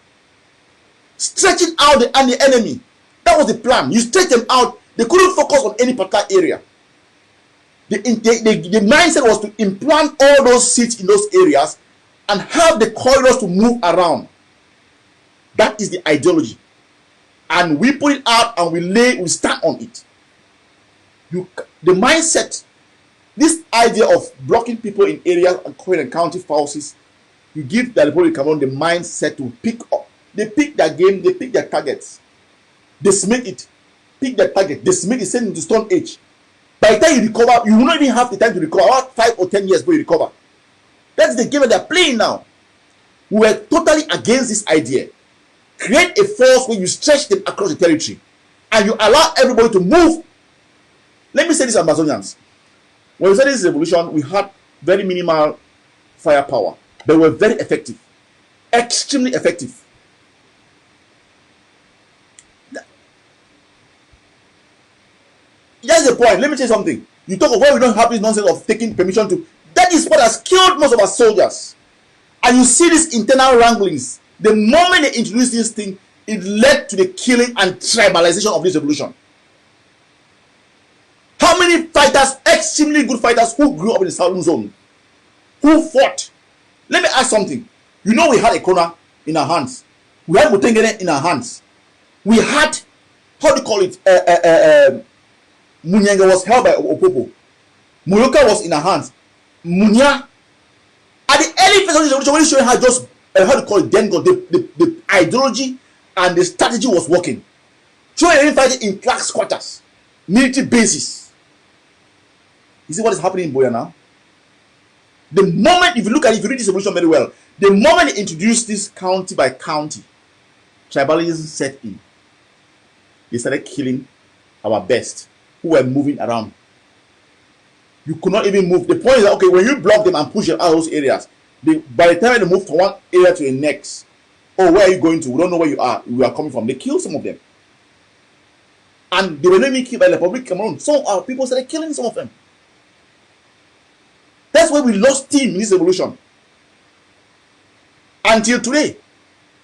Stretching out the enemy. That was the plan. You stretch them out. They couldn't focus on any particular area. The mindset was to implant all those seats in those areas and have the corridors to move around. That is the ideology. And we put it out and we stand on it. The mindset, this idea of blocking people in areas and Queen and county forces, you give the Republic of Cameroon the mindset to pick up. They pick their game, they pick their targets. They submit it, pick their target, they submit it, send it to Stone Age. By the time you recover, you will not even have the time to recover. About 5 or 10 years before you recover. That's the game that they're playing now. We were totally against this idea. Create a force where you stretch them across the territory and you allow everybody to move. Let me say this, Amazonians. When we started this revolution, we had very minimal firepower. They were very effective. Extremely effective. That's the point. Let me say something. You talk of why we don't have this nonsense of taking permission to. That is what has killed most of our soldiers. And you see these internal wranglings. The moment they introduced this thing, it led to the killing and tribalization of this revolution. How many fighters, extremely good fighters, who grew up in the southern zone, who fought? Let me ask something. You know we had a corner in our hands. We had Mutengene in our hands. We had, how do you call it? Munyenge was held by Opopo. Moroka was in her hands. Munya, at the early phase of this revolution, when showing how just how to call it, then God, the ideology and the strategy was working. Showing fighting in class quarters, military bases. You see what is happening in Boya now? The moment, if you look at it, if you read this revolution very well, the moment they introduced this county by county, tribalism set in. They started killing our best, who were moving around. You could not even move. The point is that, okay, when you block them and push them out of those areas, by the time they move from one area to the next, oh, where are you going to? We don't know where you are. We are coming from. They killed some of them. And they were not even killed by the Republic Cameroon. Some of our people started killing some of them. That's why we lost team in this revolution. Until today.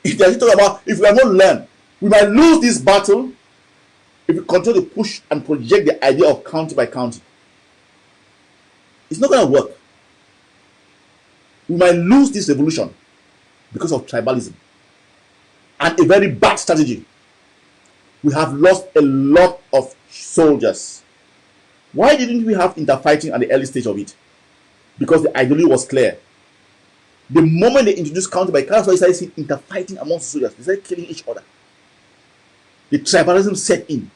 If they are talking about, if we are not learned, we might lose this battle if we continue to push and project the idea of county by county. It's not going to work. We might lose this revolution because of tribalism and a very bad strategy. We have lost a lot of soldiers. Why didn't we have interfighting at the early stage of it? Because the ideology was clear. The moment they introduced county by county, they started seeing interfighting amongst the soldiers. They started killing each other. The tribalism set in.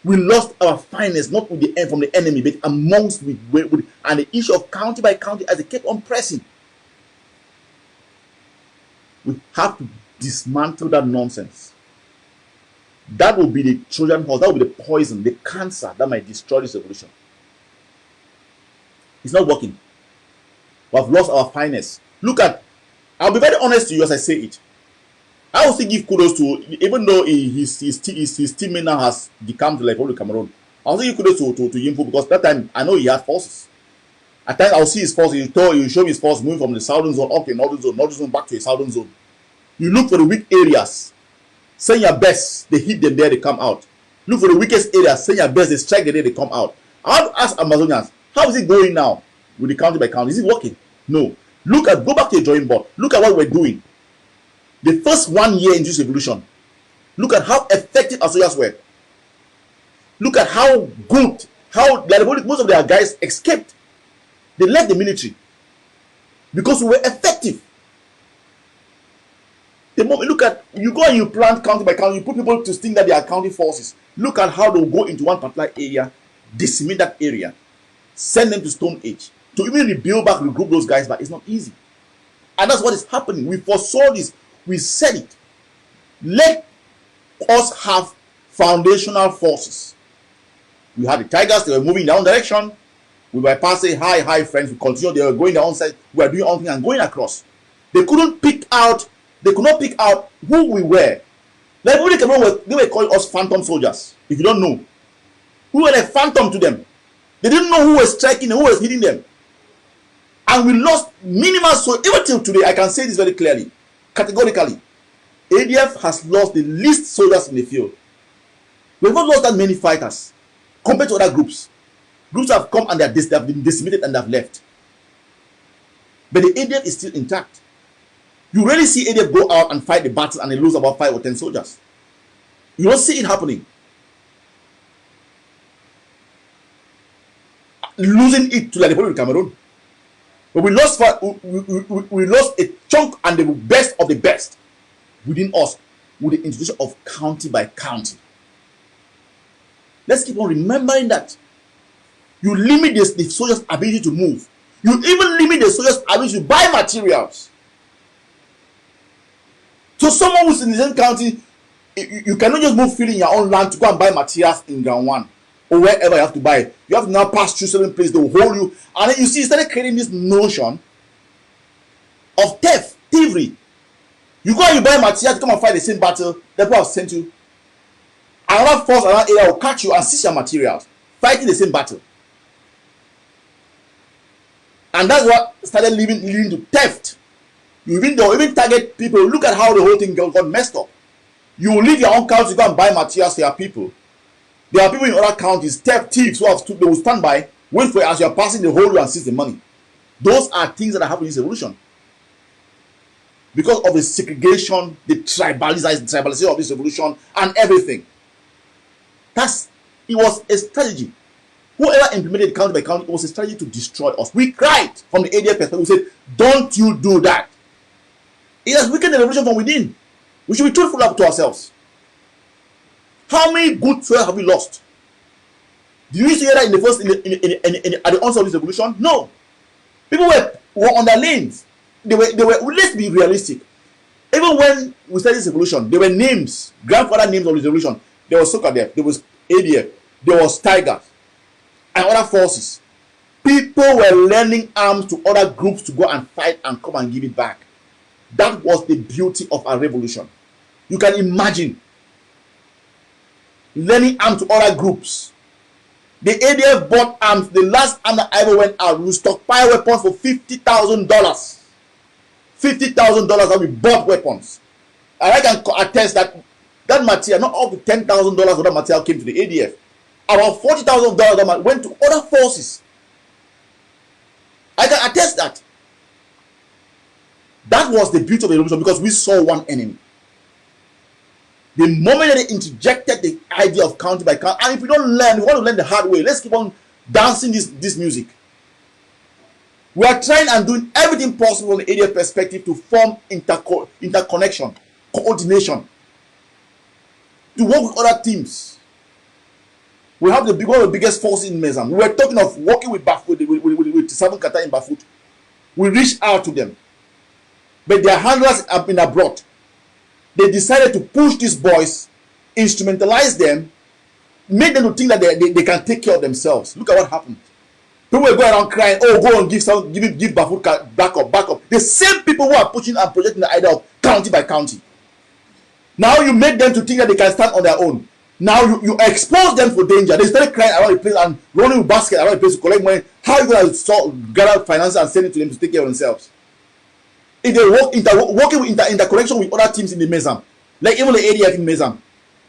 We lost our finest, not with the end from the enemy, but amongst and the issue of county by county as they kept on pressing. We have to dismantle that nonsense. That will be the Trojan horse, that will be the poison, the cancer that might destroy this revolution. It's not working. We have lost our finest. Look at, I'll be very honest to you as I say it. I will still give kudos to, even though his teammate now has become the Republic of Cameroon, I'll still give kudos to Yimfu, because that time I know he had forces. At times I'll see his force, he'll show his force moving from the southern zone up to the northern zone back to the southern zone. You look for the weak areas, send your best, they hit them there, they come out. Look for the weakest areas, send your best, they strike them there, they come out. I want to ask Amazonians, how is it going now with the county by county? Is it working? No. Go back to the drawing board. Look at what we're doing. The first 1 year in this revolution, look at how effective our soldiers were. Look at how good, most of their guys escaped. They left the military because we were effective. The moment, look at, you go and you plant county by county, you put people to think that they are county forces. Look at how they'll go into one particular area, decimate that area, send them to Stone Age. To even rebuild back, regroup those guys back, it's not easy. And that's what is happening. We foresaw this. We said it. Let us have foundational forces. We had the Tigers, they were moving in their own direction. We bypassed, say, hi, friends. We continued, they were going their own side. We were doing our own thing and going across. They could not pick out who we were. Like, they were calling us phantom soldiers. If you don't know, who were a phantom to them. They didn't know who was striking and who was hitting them. And we lost minimal, so even till today, I can say this very clearly, categorically. ADF has lost the least soldiers in the field. We've not lost that many fighters compared to other groups. Groups have come and they have been decimated and they have left. But the ADF is still intact. You rarely see ADF go out and fight the battles and they lose about 5 or 10 soldiers. You don't see it happening. Losing it to the Republic of Cameroon. But we lost a chunk and the best of the best within us with the introduction of county by county. Let's keep on remembering that. You limit the soldiers' ability to move. You even limit the soldiers' ability to buy materials. So someone who's in the same county, you cannot just move freely in your own land to go and buy materials in ground one or wherever you have to buy it. You have to now pass through certain places, they will hold you. And then you see, started creating this notion of thievery. You go and you buy material to come and fight the same battle that people have sent you. Another force around area will catch you and seize your materials, fighting the same battle. And that's what started leading to theft. They'll even target people. Look at how the whole thing got messed up. You will leave your own county to go and buy materials for your people. There are people in other counties, thieves who they will stand by, wait for you as you are passing, they hold you and seize the money. Those are things that are happening in this revolution. Because of the segregation, the tribalization of this revolution and everything. It was a strategy. Whoever implemented county by county, it was a strategy to destroy us. We cried from the ADF perspective. We said, don't you do that. It has weakened the revolution from within. We should be truthful up to ourselves. How many good souls have we lost? Did you see that in the first, at the onset of this revolution? No. People were on their lanes. They were. Let's be realistic. Even when we started this revolution, there were names, grandfather names of this revolution. There was Soka there was ADF, there was Tiger, and other forces. People were lending arms to other groups to go and fight and come and give it back. That was the beauty of our revolution. You can imagine lending arms to other groups. The ADF bought arms. The last arm that ever went out, we stockpile weapons for $50,000. $50,000 that we bought weapons. And I can attest that that material, not up to $10,000 of that material came to the ADF. About $40,000 went to other forces. I can attest that. That was the beauty of the revolution because we saw one enemy. The moment that they interjected the idea of county by county, and if we don't learn, we want to learn the hard way. Let's keep on dancing this music. We are trying and doing everything possible from the ADF perspective to form interconnection, coordination, to work with other teams. We have one of the biggest forces in Mezam. We were talking of working with Bafut, with Seven Kata in Bafut. We reached out to them, but their handlers have been abroad. They decided to push these boys, instrumentalize them, make them to think that they can take care of themselves. Look at what happened. People were going around crying, oh, go and give Bafut backup. The same people who are pushing and projecting the idea of county by county. Now you make them to think that they can stand on their own. Now you expose them for danger. They started crying around the place and running with baskets around the place to collect money. How are you going to gather finance and send it to them to take care of themselves? If they working with interconnection with other teams in the Mezam, like even the ADF in Mezam,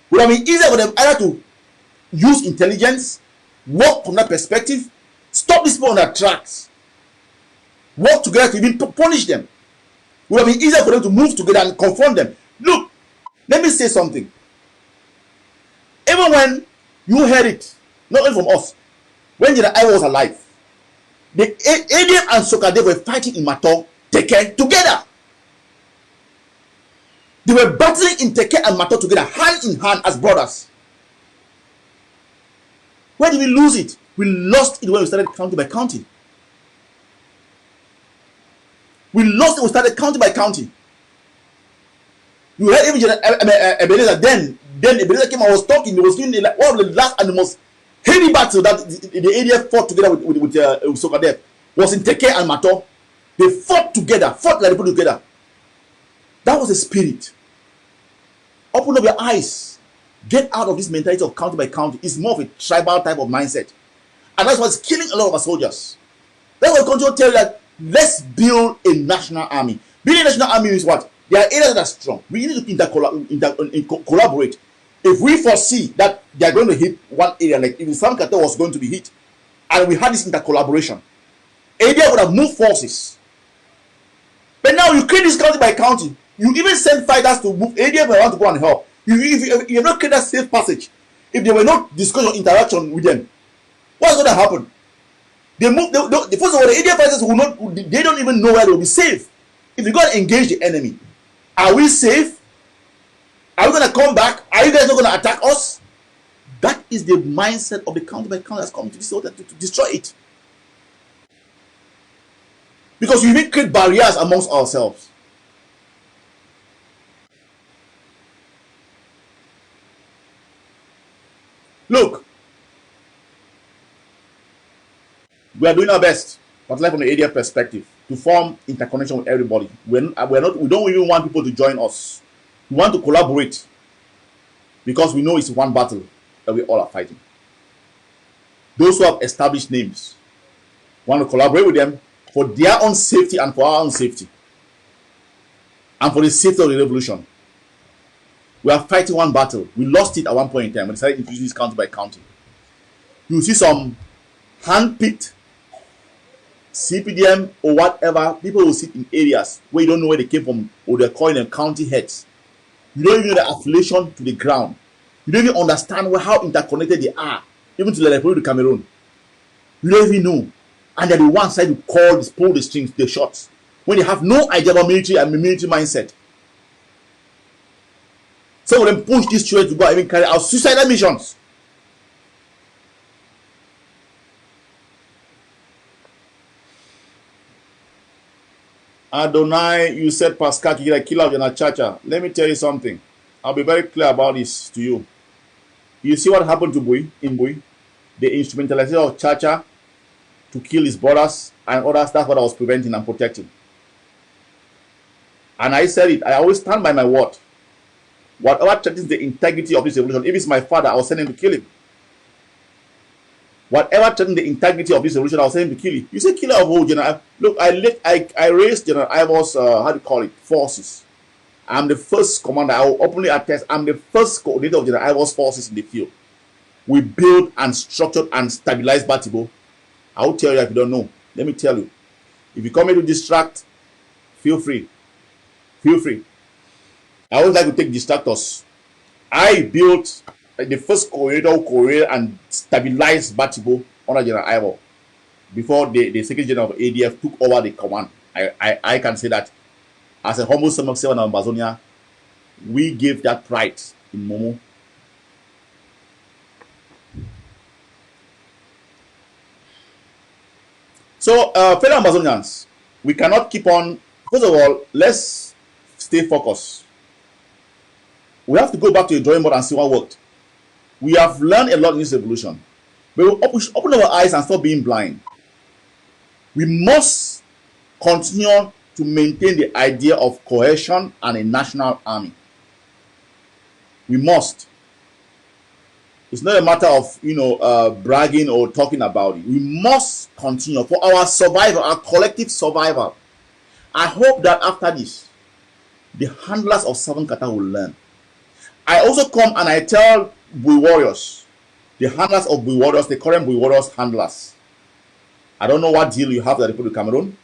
would have been easier for them either to use intelligence, work from that perspective, stop these people on their tracks, work together to even punish them. Would have been easier for them to move together and confront them. Look, let me say something. Even when you heard it, not only from us, when General I was alive, the ADF and Soka were fighting in Mato Teke together. They were battling in Teke and Mato together, hand in hand as brothers. Where did we lose it? We lost it when we started county by county. We lost it when we started county by county. You heard even Ebenezer then Ebenezer came and was talking. He was doing one of the last and the most heavy battle that the ADF fought together with Soka was in Teke and Mato. They fought together, fought like they put together. That was a spirit. Open up your eyes. Get out of this mentality of county by county. It's more of a tribal type of mindset. And that's what's killing a lot of our soldiers. That's why continue to tell you that let's build a national army. Building a national army is what? There are areas that are strong. We need to collaborate. If we foresee that they are going to hit one area, like if Sam Kate was going to be hit, and we had this intercollaboration, ADF would have moved forces. But now you create this county by county. You even send fighters to move. ADF may want to go and help. If you have not created that safe passage, if there were no discussion interaction with them, what's going to happen? They move. First of all, the ADF fighters will not. They don't even know where they will be safe. If you go and engage the enemy, are we safe? Are we going to come back? Are you guys not going to attack us? That is the mindset of the county by county that's coming to this order to destroy it. Because we even create barriers amongst ourselves. Look, we are doing our best, but like from the ADF perspective, to form interconnection with everybody. We don't even want people to join us. We want to collaborate because we know it's one battle that we all are fighting. Those who have established names want to collaborate with them for their own safety and for our own safety, and for the safety of the revolution. We are fighting one battle. We lost it at one point in time. We decided to introduce this county by county. You see some hand-picked CPDM or whatever, people will sit in areas where you don't know where they came from, or they're calling them county heads. You don't even know the affiliation to the ground. You don't even understand how interconnected they are, even to the Republic of Cameroon. You don't even know. And they're the ones that pull the strings, the shots. When they have no idea about military and military mindset. Some of them push these children to go and even carry out suicidal missions. Adonai, you said Pascal killer of your Chacha. Let me tell you something. I'll be very clear about this to you. You see what happened to Bui in Bui? The instrumentalization of Chacha to kill his brothers and others. That's what I was preventing and protecting. And I said it. I always stand by my word. Whatever threatens the integrity of this revolution, if it's my father, I will send him to kill him. Whatever threatens the integrity of this revolution, I will send him to kill him. You say killer of who, General? Look, I raised General Ivor's forces. I'm the first commander. I will openly attest. I'm the first coordinator of General Ivor's forces in the field. We built and structured and stabilized Batibo. I will tell you if you don't know. Let me tell you. If you come here to distract, feel free. Feel free. I always like to take distractors. I built the first coordinator and stabilized Batibo under General Ivor before the Secretary General of ADF took over the command. I can say that as a humble servant of Amazonia, we gave that pride in Momo. So, fellow Amazonians, we cannot keep on. First of all, let's stay focused. We have to go back to the drawing board and see what worked. We have learned a lot in this revolution. But we open our eyes and stop being blind. We must continue to maintain the idea of cohesion and a national army. We must. It's not a matter of bragging or talking about it. We must continue for our survival, our collective survival. I hope that after this, the handlers of Southern Qatar will learn. I also come and I tell Bui warriors, the handlers of Bui warriors, the current Bui warriors handlers. I don't know what deal you have with the Republic of Cameroon.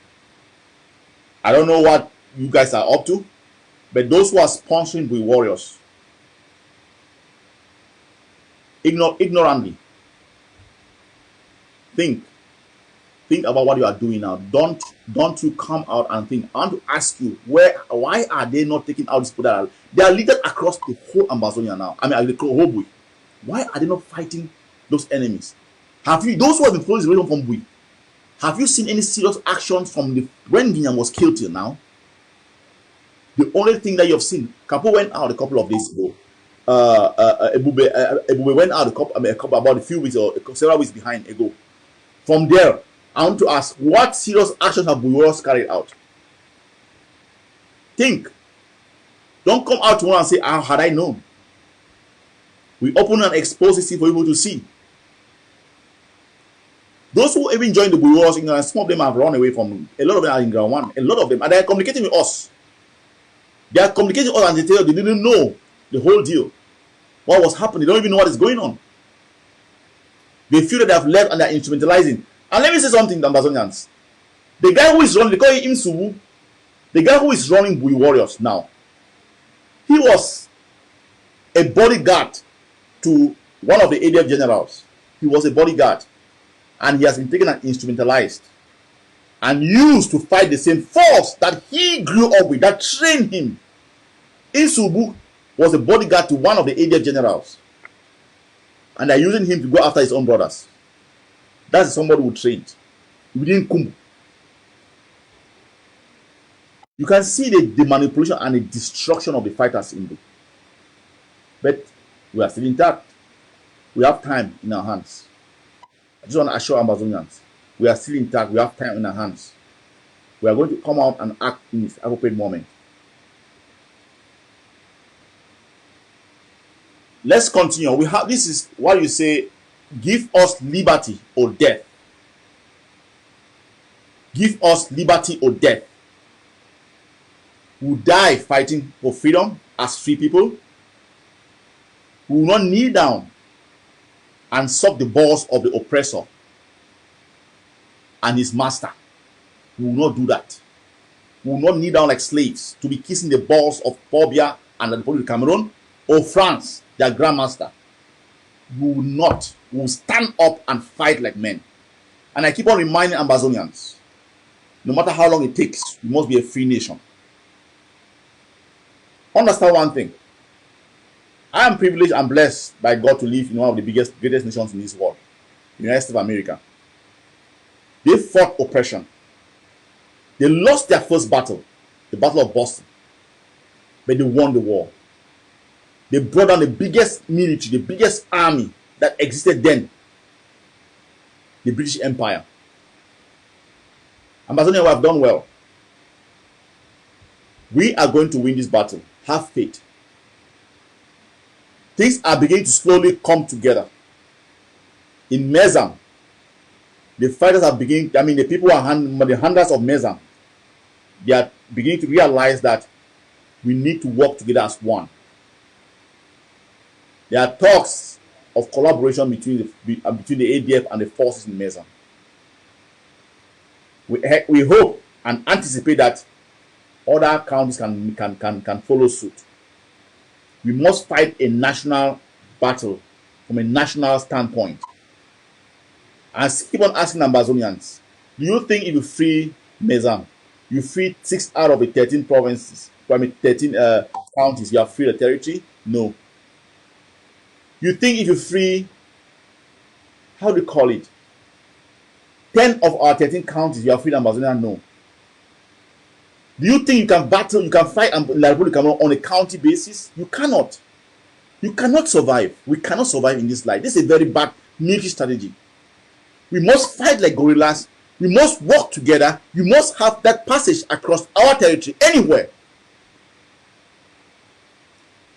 I don't know what you guys are up to, but those who are sponsoring Bui warriors, ignorantly, think about what you are doing now. Don't you come out and think. I want to ask you, why are they not taking out this people? They are littered across the whole Amazonia now. I mean, the whole Bui. Why are they not fighting those enemies? Have you, those who have been following the revolution from Bui, have you seen any serious actions from when Guinan was killed till now? The only thing that you have seen, Kapo went out a couple of days ago. Ebube went out about a few weeks or several weeks behind ago. From there, I want to ask, what serious actions have Buyoros carried out? Think. Don't come out tomorrow and say, how had I known? We open and expose this for people to see. Those who even joined the Buyoros, some of them have run away from. A lot of them are in ground one. A lot of them, and they are communicating with us. They are communicating with us, and they tell you they didn't know the whole deal. What was happening? They don't even know what is going on. They feel that they have left and they are instrumentalizing. And let me say something, the Amazonians. The guy who is running, they call him Imsubu. The guy who is running Bui Warriors now, he was a bodyguard to one of the ADF generals. He was a bodyguard. And he has been taken and instrumentalized and used to fight the same force that he grew up with, that trained him. Imsubu was a bodyguard to one of the ADF generals. And they're using him to go after his own brothers. That's somebody who trained within Kumbu. You can see the manipulation and the destruction of the fighters in there. But we are still intact. We have time in our hands. I just want to assure Amazonians, we are still intact. We have time in our hands. We are going to come out and act in this appropriate moment. Let's continue. We have, this is what you say, give us liberty or death. Give us liberty or death. We will die fighting for freedom as free people. We will not kneel down and suck the balls of the oppressor and his master. We will not do that. We will not kneel down like slaves to be kissing the balls of Pobia and the Republic of Cameroon or France, their grandmaster. We will not. We will stand up and fight like men. And I keep on reminding Amazonians, no matter how long it takes, we must be a free nation. Understand one thing. I am privileged and blessed by God to live in one of the greatest nations in this world, the United States of America. They fought oppression. They lost their first battle, the Battle of Boston, but they won the war. They brought down the biggest military, the biggest army that existed then, the British Empire. Amazonia, we have done well. We are going to win this battle. Have faith. Things are beginning to slowly come together. In Mezam, the fighters are beginning, the people who are the handlers of Mezam, they are beginning to realize that we need to work together as one. There are talks of collaboration between the ADF and the forces in Mezam. We hope and anticipate that other counties can follow suit. We must fight a national battle from a national standpoint. And keep on asking Amazonians, do you think if you free Mezam, you free 6 out of the 13 provinces, 13 counties, you have freed the territory? No. You think if you free, how do you call it, 10 of our 13 counties, you have freed Amazonia? No. Do you think you can battle, you can fight La Republic Cameroon on a county basis? You cannot. You cannot survive. We cannot survive in this life. This is a very bad military strategy. We must fight like gorillas. We must work together. You must have that passage across our territory anywhere.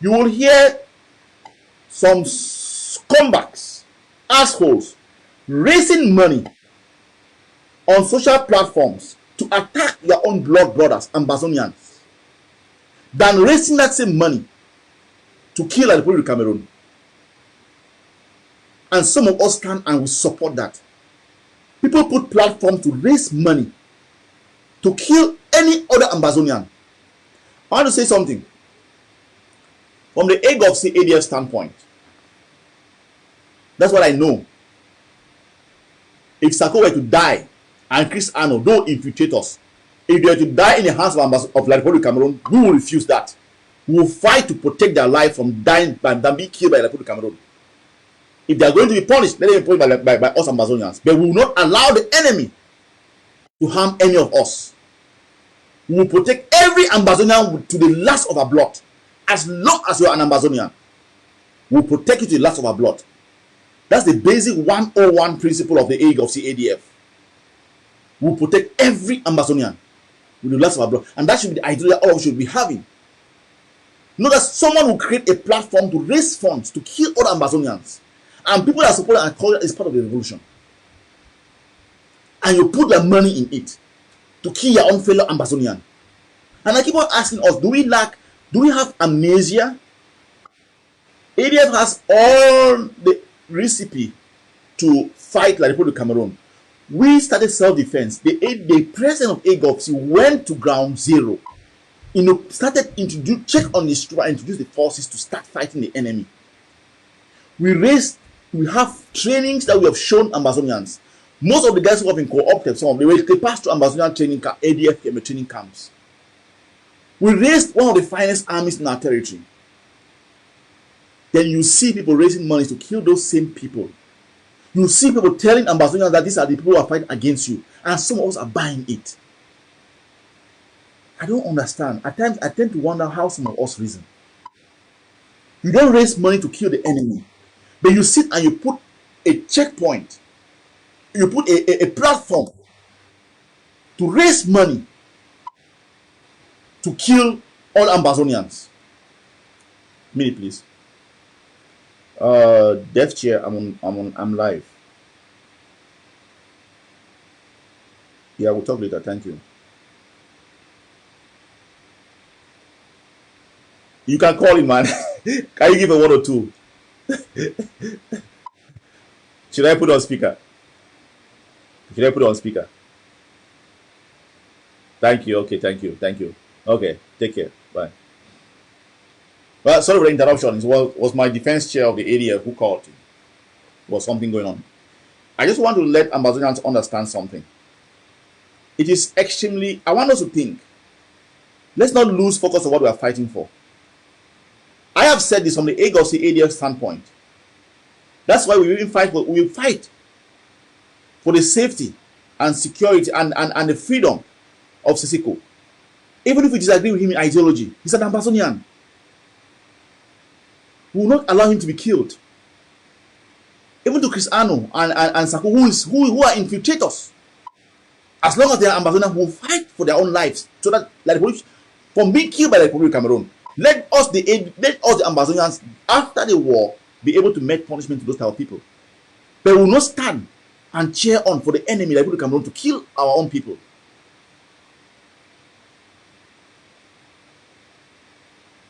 You will hear some scumbags, assholes, raising money on social platforms to attack your own blood brothers, Amazonians, than raising that same money to kill the Republic of Cameroon. And some of us stand and we support that. People put platforms to raise money to kill any other Amazonian. I want to say something. From the ADF standpoint, that's what I know. If Sako were to die and Chris Arno, don't infiltrate us. If they were to die in the hands of La Republic of Cameroon, we will refuse that. We will fight to protect their life from dying than being killed by La Republic of Cameroon. If they are going to be punished, let them be punished by us Amazonians. But we will not allow the enemy to harm any of us. We will protect every Amazonian to the last of our blood. As long as you are an Amazonian, we will protect you to the last of our blood. That's the basic 101 principle of the ADF. We will protect every Amazonian with the last of our blood. And that should be the idea that all of us should be having. Not that someone will create a platform to raise funds to kill other Amazonians. And people are supporting and call it as part of the revolution. And you put their money in it to kill your own fellow Amazonian. And I keep on asking us, do we have amnesia? ADF has all the recipe to fight La Republic of Cameroon. We started self-defense. The president of AGOPC went to ground zero. Started check on the street and introduce the forces to start fighting the enemy. We have trainings that we have shown Amazonians. Most of the guys who have been co-opted, they passed through Amazonian training ADF training camps. We raised one of the finest armies in our territory. Then you see people raising money to kill those same people. You see people telling Amazonians that these are the people who are fighting against you. And some of us are buying it. I don't understand. At times, I tend to wonder how some of us reason. You don't raise money to kill the enemy. But you sit and you put a checkpoint. You put a platform to raise money to kill all Amazonians. Minute, please. Death chair. I'm live. Yeah, we'll talk later. Thank you. You can call him, man. Can you give a word or two? Should I put on speaker? Thank you. Okay, thank you. Okay, take care. Bye. Well, sorry for the interruption. It was my defense chair of the area who called. There was something going on. I just want to let Amazonians understand something. It is extremely, I want us to think. Let's not lose focus on what we are fighting for. I have said this from the AGOC ADF standpoint. That's why we will fight for the safety and security and the freedom of Sisiko. Even if we disagree with him in ideology, he's an Amazonian. We will not allow him to be killed. Even to Chris Ano and Sako, who are infiltrators. As long as they are Amazonians, who will fight for their own lives. So that, like the police, from being killed by the Republic of Cameroon, let us the Amazonians, after the war, be able to make punishment to those type of people. But we will not stand and cheer on for the enemy, the Republic of Cameroon, to kill our own people.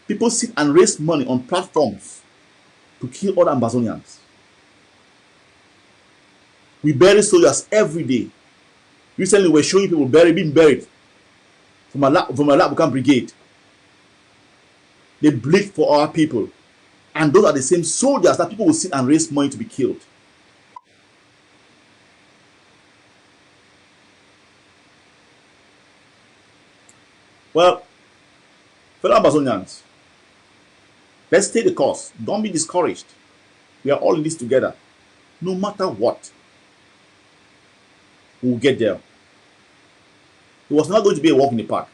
People sit and raise money on platforms to kill other Amazonians. We bury soldiers every day. Recently, we're showing people being buried from a Labukan brigade. They bleed for our people. And those are the same soldiers that people will sit and raise money to be killed. Well, fellow Amazonians, let's stay the course. Don't be discouraged. We are all in this together. No matter what, we'll get there. It was not going to be a walk in the park.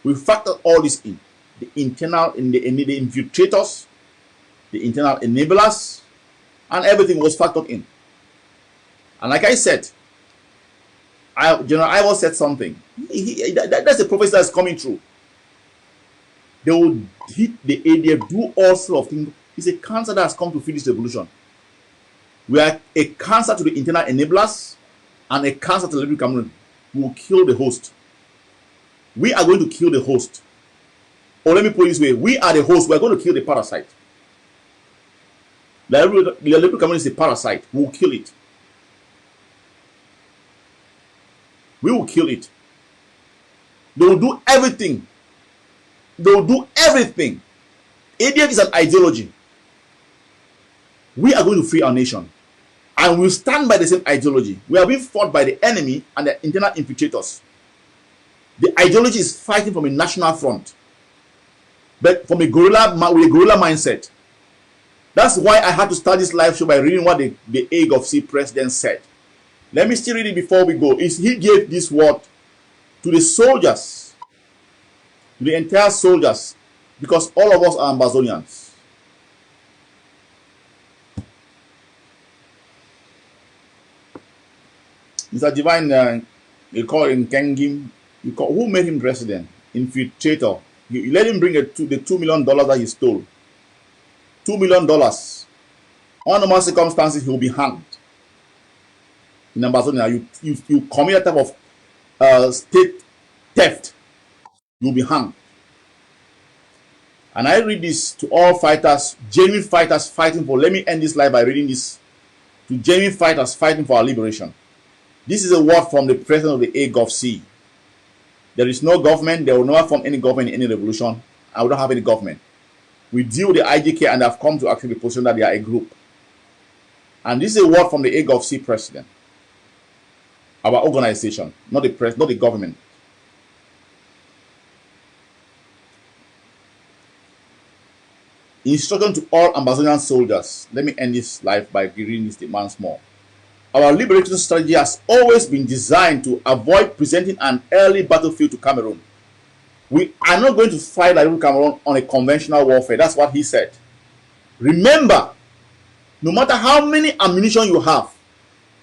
We factored all this in. The internal, the infiltrators, the internal enablers, and everything was factored in. And like I said, General Ivo said something. That's the prophecy that's coming true. They will hit the ADF, do all sorts of things. It's a cancer that has come to feed this revolution. We are a cancer to the internal enablers and a cancer to the Republic of Cameroon. We will kill the host. We are going to kill the host. Or let me put it this way, we are the host. We are going to kill the parasite. The Republic of Cameroon is a parasite. We will kill it. We will kill it. They will do everything. They will do everything. ADF is an ideology. We are going to free our nation. And we'll stand by the same ideology. We are being fought by the enemy and the internal infiltrators. The ideology is fighting from a national front. But from a guerrilla mindset. That's why I had to start this live show by reading what the AGOC president said. Let me still read it before we go. He gave this word to the soldiers, to the entire soldiers, because all of us are Amazonians. Mr. Divine, you call him Kengim. Who made him president? Infiltrator. You let him bring the $2 million that he stole. $2 million. Under normal circumstances, he will be hanged. In Amazonia, you commit a type of state theft, you'll be hanged. And I read this to all fighters, genuine fighters fighting for, let me end this live by reading this, to genuine fighters fighting for our liberation. This is a word from the president of the AGOC. There is no government, there will never form any government in any revolution, and we don't have any government. We deal with the IGK and have come to accept the position that they are a group. And this is a word from the AGOC president. Our organization, not the government. Instruction to all Amazonian soldiers. Let me end this live by reading this once more. Our liberation strategy has always been designed to avoid presenting an early battlefield to Cameroon. We are not going to fight like Cameroon on a conventional warfare. That's what he said. Remember, no matter how many ammunition you have,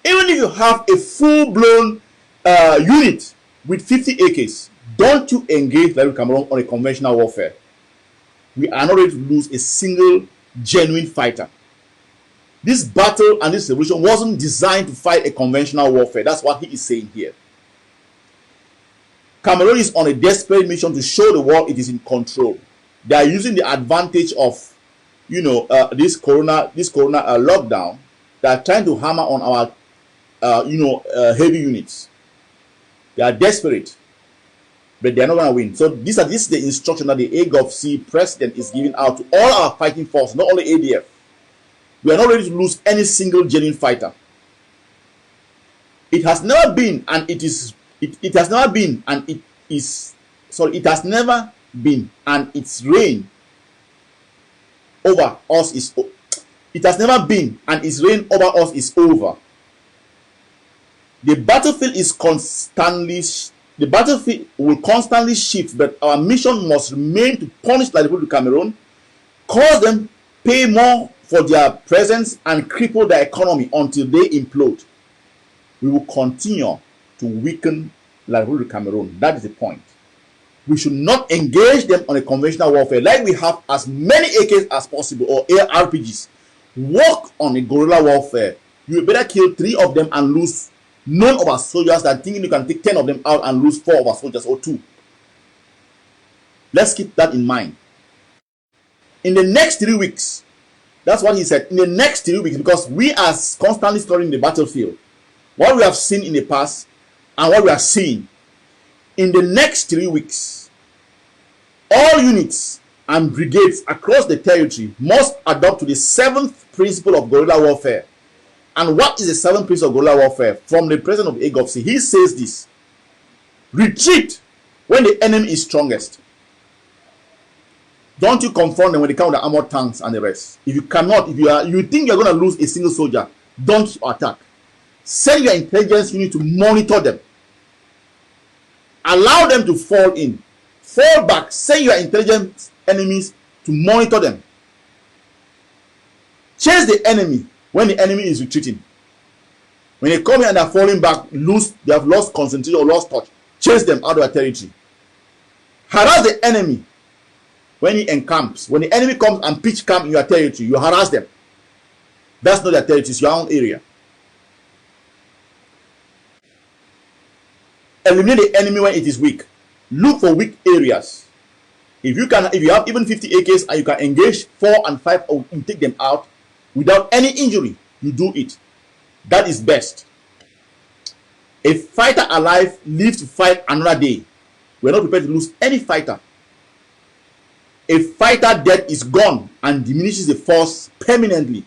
even if you have a full-blown unit with 50 AKs, don't you engage like Cameroon on a conventional warfare. We are not ready to lose a single genuine fighter. This battle and this revolution wasn't designed to fight a conventional warfare. That's what he is saying here. Cameroon is on a desperate mission to show the world it is in control. They are using the advantage of, this corona lockdown. They are trying to hammer on our, heavy units. They are desperate, but they are not going to win. So this is the instruction that the AGOC president is giving out to all our fighting forces, not only ADF. We are not ready to lose any single genuine fighter. It has never been, and it has never been, and it is sorry, it has never been, and its reign over us is it has never been, and its reign over us is over. The battlefield will constantly shift, but our mission must remain to punish the people of Cameroon, cause them pay more for their presence, and cripple their economy until they implode. We will continue to weaken the people of Cameroon. That is the point. We should not engage them on a conventional warfare. Like we have as many AKs as possible or ARPGs. Work on a guerrilla warfare. You better kill 3 of them and lose none of our soldiers than thinking you can take 10 of them out and lose 4 of our soldiers or 2. Let's keep that in mind. In the next 3 weeks, that's what he said. In the next 3 weeks, because we are constantly studying the battlefield, what we have seen in the past and what we are seeing. In the next 3 weeks, all units and brigades across the territory must adopt to the 7th principle of guerrilla warfare. And what is the 7th principle of guerrilla warfare? From the president of AGOVC, he says this: retreat when the enemy is strongest. Don't you confront them when they come with the armored tanks and the rest. If you cannot, if you think you're going to lose a single soldier, don't attack. Send your intelligence unit to monitor them. Allow them to fall in. Fall back. Send your intelligence enemies to monitor them. Chase the enemy when the enemy is retreating. When they come in and are falling back, they have lost concentration or lost touch. Chase them out of their territory. Harass the enemy when he encamps. When the enemy comes and pitch camp in your territory, you harass them. That's not their territory, it's your own area. Eliminate the enemy when it is weak. Look for weak areas. If you have even 50 AKs and you can engage 4 and 5 and take them out without any injury, you do it. That is best. A fighter alive lives to fight another day. We are not prepared to lose any fighter. A fighter dead is gone and diminishes the force permanently.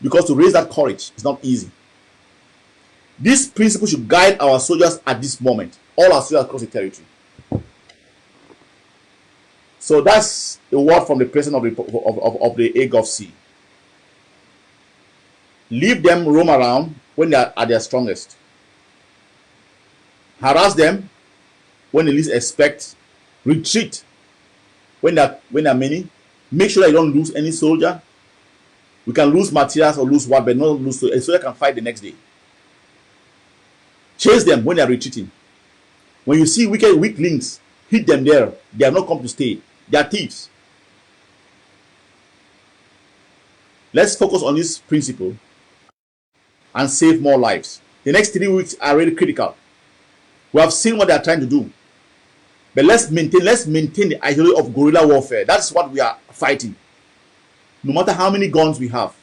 Because to raise that courage is not easy. This principle should guide our soldiers at this moment. All our soldiers across the territory. So that's a word from the president of the AGOVC. Leave them roam around when they are at their strongest. Harass them when they least expect. Retreat when there are many. Make sure that you don't lose any soldier. We can lose materials or lose what, but not lose so a soldier can fight the next day. Chase them when they are retreating. When you see weak links, hit them there. They have not come to stay. They are thieves. Let's focus on this principle and save more lives. The next 3 weeks are really critical. We have seen what they are trying to do. But let's maintain the ideology of guerrilla warfare. That's what we are fighting. No matter how many guns we have,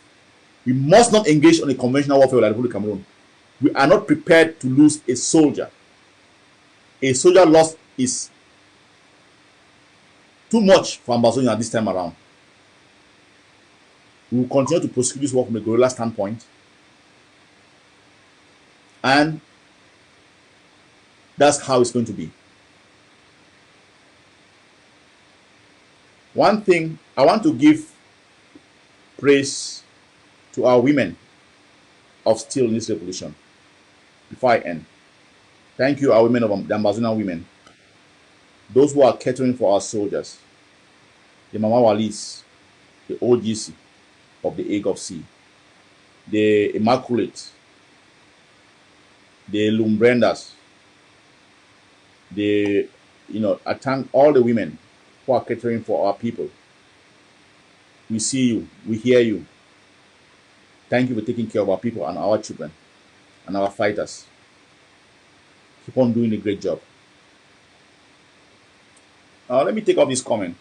we must not engage on a conventional warfare like the Republic of Cameroon. We are not prepared to lose a soldier. A soldier lost is too much for Ambazonia this time around. We will continue to prosecute this work from a guerrilla standpoint. And that's how it's going to be. One thing, I want to give praise to our women of steel in this revolution. Before I end, thank you, our women of the Amazonian women, those who are catering for our soldiers, the Mama Walis, the OGC of the AGOVC, the Immaculate, the Lumbrendas, I thank all the women who are catering for our people. We see you, we hear you. Thank you for taking care of our people and our children and our fighters. Keep on doing a great job. Let me take up this comment.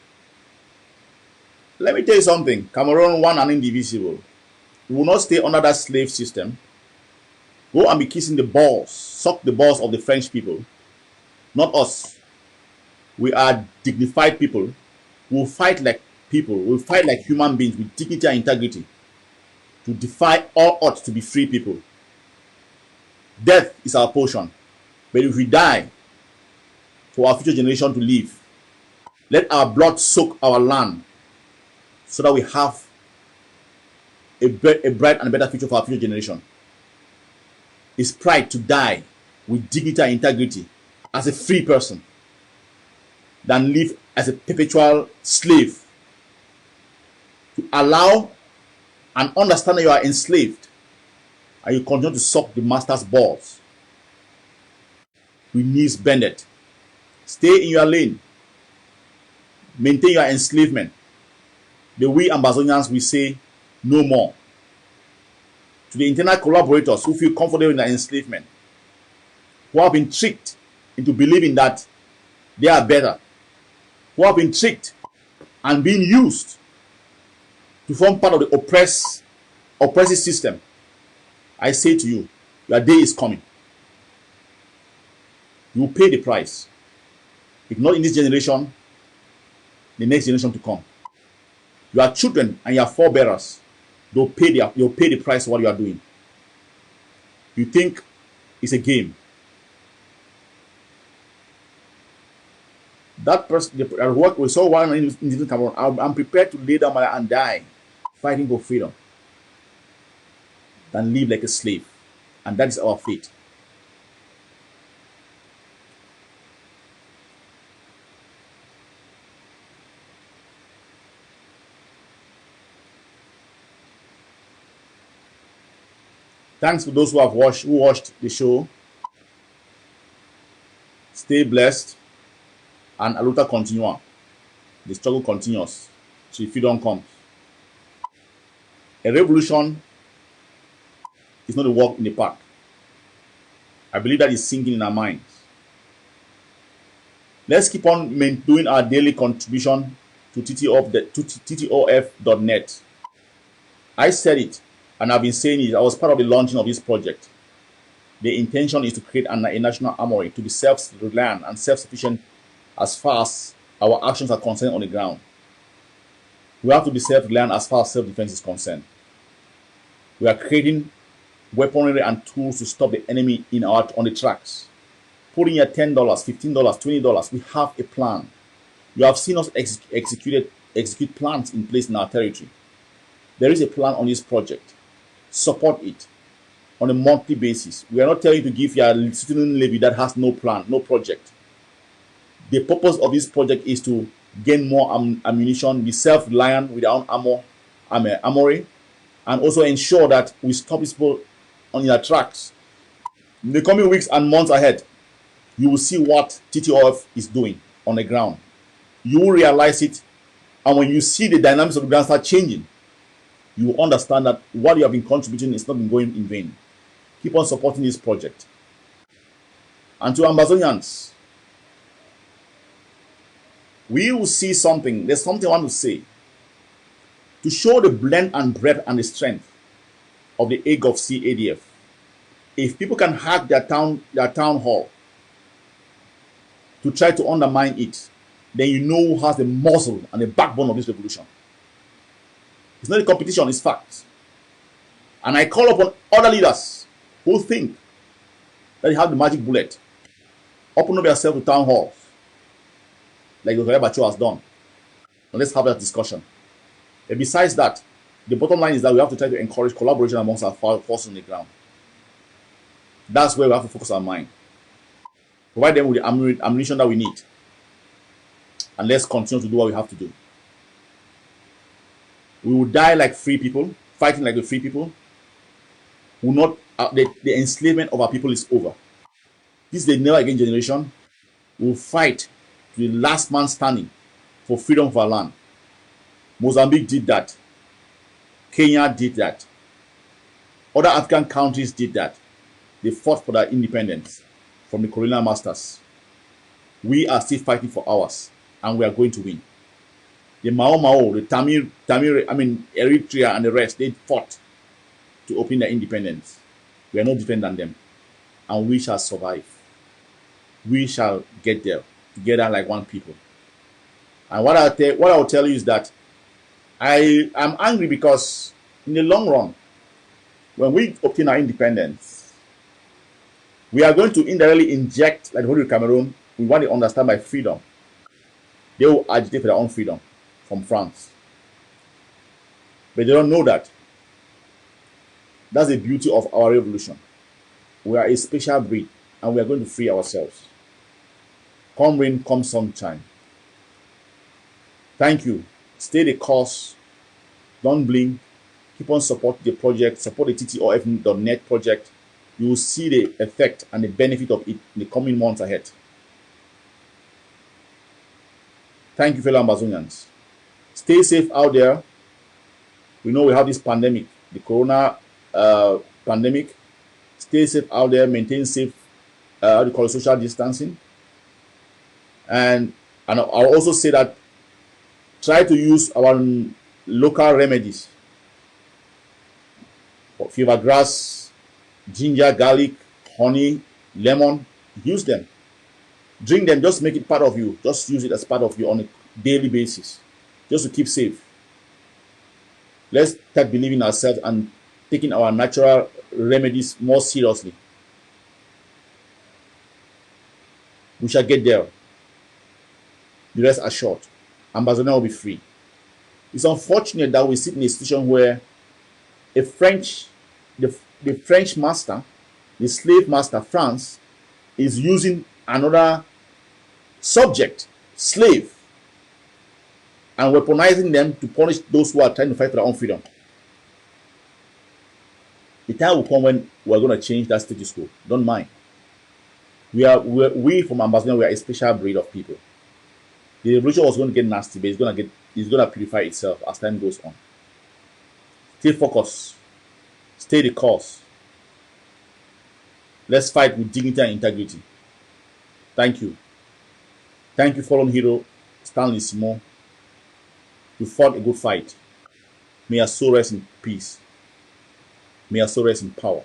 Let me tell you something. Cameroon, one and indivisible. We will not stay under that slave system. Go and be kissing the balls, suck the balls of the French people. Not us. We are dignified people. We'll fight like people. We'll fight like human beings with dignity and integrity to defy all odds to be free people. Death is our portion. But if we die for our future generation to live, let our blood soak our land so that we have a bright and better future for our future generation. It's pride to die with dignity and integrity as a free person than live as a perpetual slave. To allow and understand that you are enslaved and you continue to suck the master's balls. With knees bended. Stay in your lane. Maintain your enslavement. The we Amazonians will say no more. To the internal collaborators who feel comfortable in their enslavement, who have been tricked into believing that they are better, who have been tricked and being used to form part of the oppressive system, I say to you, your day is coming. You will pay the price. If not in this generation, the next generation to come. Your children and your forebearers, they'll pay the price for what you are doing. You think it's a game. That person, we saw one in different Cameroon. I'm prepared to lay down my life and die fighting for freedom than live like a slave. And that is our fate. Thanks for those who watched the show. Stay blessed and aluta continua. The struggle continues till freedom comes. A revolution is not a walk in the park. I believe that is sinking in our minds. Let's keep on doing our daily contribution to TTOF.net. I said it, and I've been saying it. I was part of the launching of this project. The intention is to create a national armory to be self-reliant and self-sufficient as far as our actions are concerned on the ground. We have to be self-reliant as far as self-defense is concerned. We are creating weaponry and tools to stop the enemy on the tracks. Put in your $10, $15, $20. We have a plan. You have seen us execute plans in place in our territory. There is a plan on this project. Support it on a monthly basis. We are not telling you to give your student levy that has no plan, no project. The purpose of this project is to gain more ammunition, be self-reliant with our own armory, and also ensure that we stop these people on their tracks. In the coming weeks and months ahead, you will see what TTOF is doing on the ground. You will realize it, and when you see the dynamics of the ground start changing, you will understand that what you have been contributing is not been going in vain. Keep on supporting this project. And to Amazonians, we will see something. There's something I want to say. To show the blend and breadth and the strength of the AGOV-C ADF. If people can hack their town hall to try to undermine it, then you know who has the muscle and the backbone of this revolution. It's not a competition, it's facts. And I call upon other leaders who think that they have the magic bullet. Open up yourself to town halls, like Dr. Bacho has done. And let's have that discussion. And besides that, the bottom line is that we have to try to encourage collaboration amongst our forces on the ground. That's where we have to focus our mind. Provide them with the ammunition that we need. And let's continue to do what we have to do. We will die like free people, fighting like the free people. We will not, the enslavement of our people is over. This is the never again generation. We will fight to the last man standing for freedom of our land. Mozambique did that. Kenya did that. Other African countries did that. They fought for their independence from the colonial masters. We are still fighting for ours, and we are going to win. The Mao, the Tamil, Eritrea and the rest, they fought to open their independence. We are no different than them. And we shall survive. We shall get there together like one people. And what I will tell you is that I am angry because in the long run, when we obtain our independence, We are going to indirectly inject, like the Holy Cameroon, we want to understand by freedom. They will agitate for their own freedom from France. But they don't know that. That's the beauty of our revolution. We are a special breed and we are going to free ourselves. Come rain, come sunshine. Thank you. Stay the course. Don't blink. Keep on supporting the project. Support the TTOF.net project. You will see the effect and the benefit of it in the coming months ahead. Thank you, fellow Amazonians. Stay safe out there. We know we have this pandemic, the corona pandemic. Stay safe out there. Maintain safe, social distancing. And I'll also say that try to use our local remedies. Fever grass, ginger, garlic, honey, lemon. Use them. Drink them. Just make it part of you. Just use it as part of you on a daily basis. Just to keep safe. Let's start believing ourselves and taking our natural remedies more seriously. We shall get there. The rest assured. Ambazonia will be free. It's unfortunate that we sit in a situation where the French master, the slave master, France, is using another subject, slave, and weaponizing them to punish those who are trying to fight for their own freedom. The time will come when we're going to change that status quo. Don't mind. We from Ambazonia, we are a special breed of people. The revolution was going to get nasty, but it's going to purify itself as time goes on. Stay focused. Stay the course. Let's fight with dignity and integrity. Thank you. Thank you, fallen hero Stanley SIMO. You fought a good fight. May your soul rest in peace. May your soul rest in power.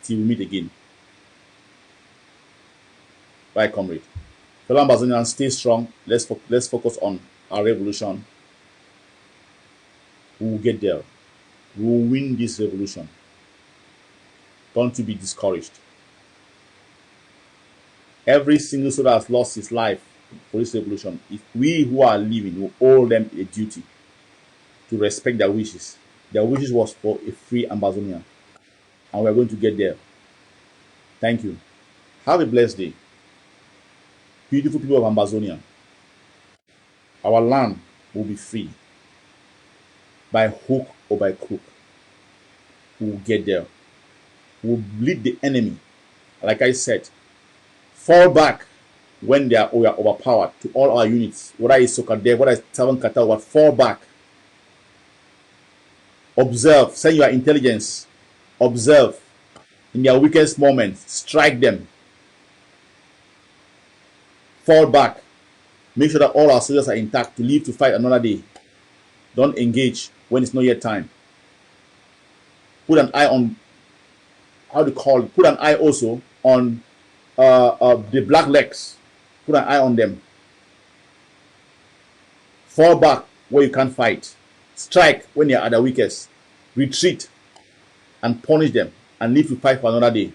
Till we meet again. Bye, comrade. Fellow Ambazonians, stay strong. Let's focus on our revolution. We will get there. We will win this revolution. Don't you be discouraged. Every single soul that has lost his life for this revolution, if we who are living will owe them a duty to respect their wishes. Their wishes was for a free Ambazonia. And we are going to get there. Thank you. Have a blessed day. Beautiful people of Ambazonia. Our land will be free. By hook or by crook. We will get there. We will bleed the enemy. Like I said, fall back when we are overpowered to all our units. Whether it's Sokadev, whether it's Seven Kata, fall back. Observe. Send your intelligence. Observe. In their weakest moments, strike them. Fall back. Make sure that all our soldiers are intact to live to fight another day. Don't engage when it's not yet time. Put an eye on, put an eye also on the black legs. Put an eye on them. Fall back where you can't fight. Strike when you're at the weakest. Retreat and punish them and live to fight for another day.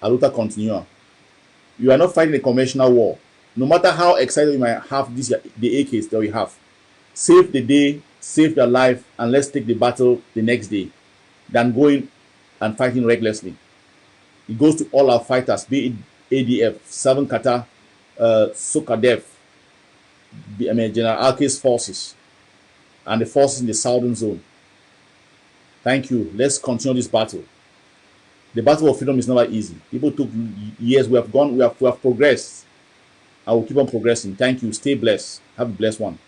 Aluta continua. You are not fighting a conventional war. No matter how excited you might have the AKs that we have. Save the day, save your life, and let's take the battle the next day than going and fighting recklessly. It goes to all our fighters, be it ADF, Seven Kata, Sokadev, General Alke's forces, and the forces in the southern zone. Thank you. Let's continue this battle. The battle of freedom is never easy. People took years. We have progressed. I will keep on progressing. Thank you. Stay blessed. Have a blessed one.